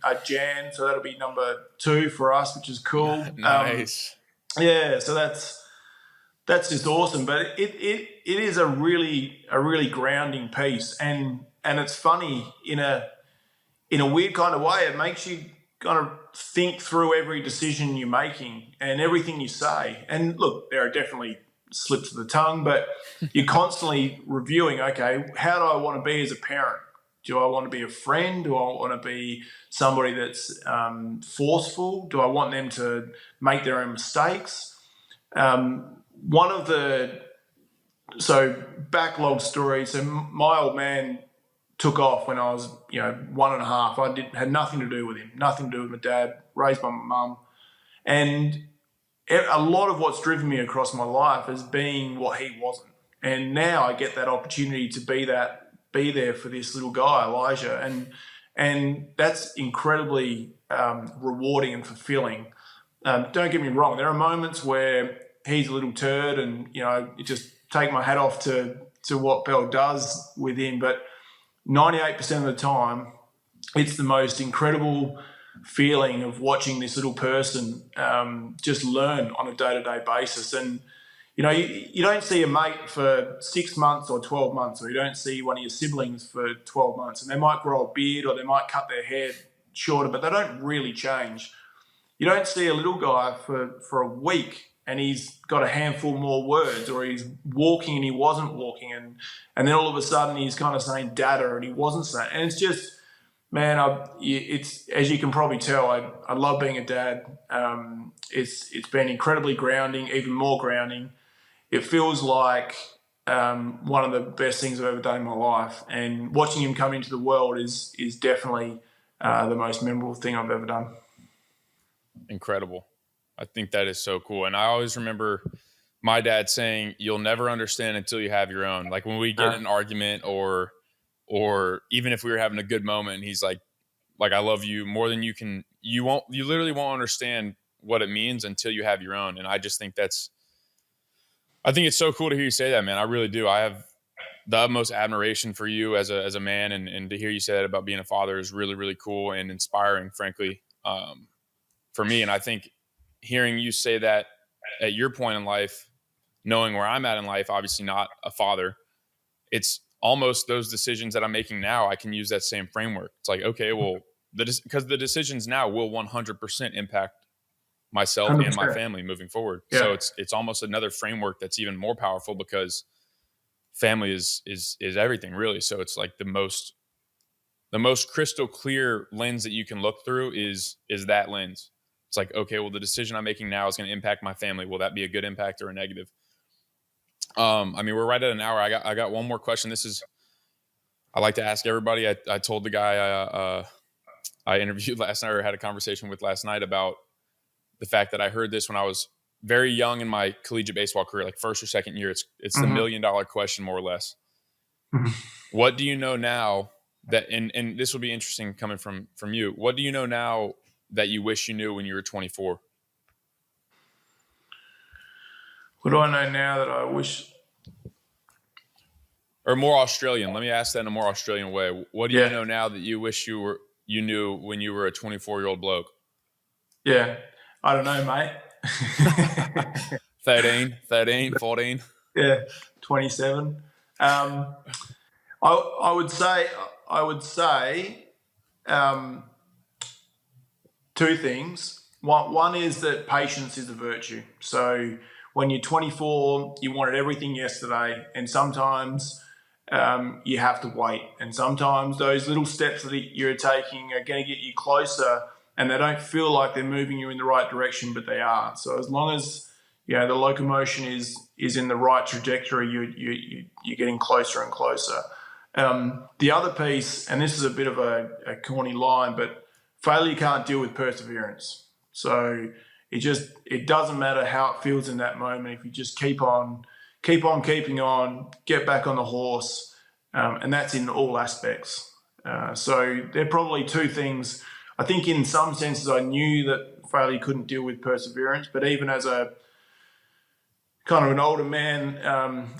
so that'll be number 2 for us, which is cool. Nice. Yeah, so that's just awesome. But it is a really grounding piece, and it's funny in a weird kind of way. It makes you kind of think through every decision you're making and everything you say. And look, there are definitely slips of the tongue, but you're constantly reviewing, okay, how do I want to be as a parent? Do I want to be a friend? Do I want to be somebody that's forceful? Do I want them to make their own mistakes? One of the backlog stories. So my old man took off when I was, you know, 1.5. Had nothing to do with him, nothing to do with my dad. Raised by my mum, and a lot of what's driven me across my life is being what he wasn't. And now I get that opportunity to be there for this little guy, Elijah, and that's incredibly rewarding and fulfilling. Don't get me wrong. There are moments where he's a little turd, and you know, you just take my hat off to what Bell does with him. But 98% of the time, it's the most incredible feeling of watching this little person just learn on a day-to-day basis. And you know, you don't see a mate for 6 months or 12 months, or you don't see one of your siblings for 12 months, and they might grow a beard or they might cut their hair shorter, but they don't really change. You don't see a little guy for a week and he's got a handful more words, or he's walking and he wasn't walking, and then all of a sudden he's kind of saying dada and he wasn't saying. And it's just, man, it's, as you can probably tell, I love being a dad. It's been incredibly grounding, even more grounding. It feels like one of the best things I've ever done in my life, and watching him come into the world is definitely the most memorable thing I've ever done. Incredible. I think that is so cool. And I always remember my dad saying, you'll never understand until you have your own. Like when we get in an argument, or even if we were having a good moment, he's like, I love you more than you literally won't understand what it means until you have your own. And I just think I think it's so cool to hear you say that, man. I really do. I have the utmost admiration for you as a man, and to hear you say that about being a father is really, really cool and inspiring, frankly, for me. And I think hearing you say that at your point in life, knowing where I'm at in life, obviously not a father, it's almost those decisions that I'm making now, I can use that same framework. It's like, okay, well, because the decisions now will 100% impact myself 100%. and my family moving forward. Yeah. So it's almost another framework that's even more powerful, because family is everything, really. So it's like the most crystal clear lens that you can look through is that lens. It's like, okay, well, the decision I'm making now is going to impact my family. Will that be a good impact or a negative? I mean, we're right at an hour. I got one more question. I like to ask everybody. I told the guy I interviewed last night, or had a conversation with last night, about the fact that I heard this when I was very young in my collegiate baseball career, like first or second year. It's the $1 million question, more or less. What do you know now that, and this will be interesting coming from you, what do you know now that you wish you knew when you were 24? What do I know now that I wish? Or more Australian. Let me ask that in a more Australian way. What do you know now that you wish you knew when you were a 24-year-old bloke? Yeah, I don't know, mate. 13, 14. Yeah, 27. I would say two things. One is that patience is a virtue. So when you're 24, you wanted everything yesterday, and sometimes you have to wait. And sometimes those little steps that you're taking are going to get you closer, and they don't feel like they're moving you in the right direction, but they are. So as long as the locomotion is in the right trajectory. You're getting closer and closer. The other piece, and this is a bit of a corny line, but failure can't deal with perseverance. So it doesn't matter how it feels in that moment. If you just keep on keeping on, get back on the horse, and that's in all aspects. So they're probably two things. I think in some senses I knew that failure couldn't deal with perseverance, but even as a kind of an older man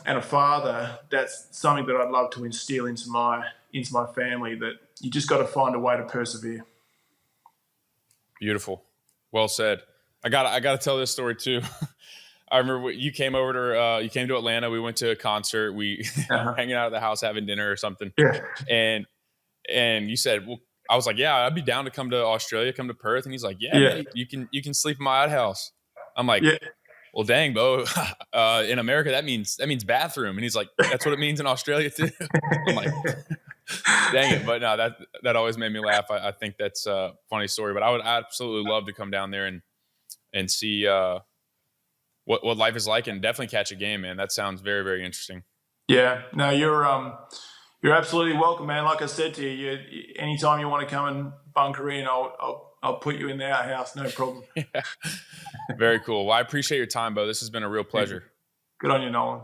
and a father, that's something that I'd love to instill into my family, that you just got to find a way to persevere. Beautiful. Well said. I got to tell this story too. I remember you came to Atlanta. We went to a concert. We hanging out at the house, having dinner or something. Yeah. And you said, well, I was like, yeah, I'd be down to come to Australia, come to Perth. And he's like, yeah, man, you can sleep in my outhouse. I'm like, well, dang, Beau, in America, that means bathroom. And he's like, that's what it means in Australia too. I'm like, dang it. But no, that always made me laugh. I think that's a funny story, but I would absolutely love to come down there and see what life is like, and definitely catch a game, man. That sounds very, very interesting. Yeah, no, you're absolutely welcome, man. Like I said to you, anytime you want to come and bunker in, I'll put you in the outhouse, no problem. Yeah. Very cool. Well, I appreciate your time, Beau. This has been a real pleasure. Good on you, Nolan.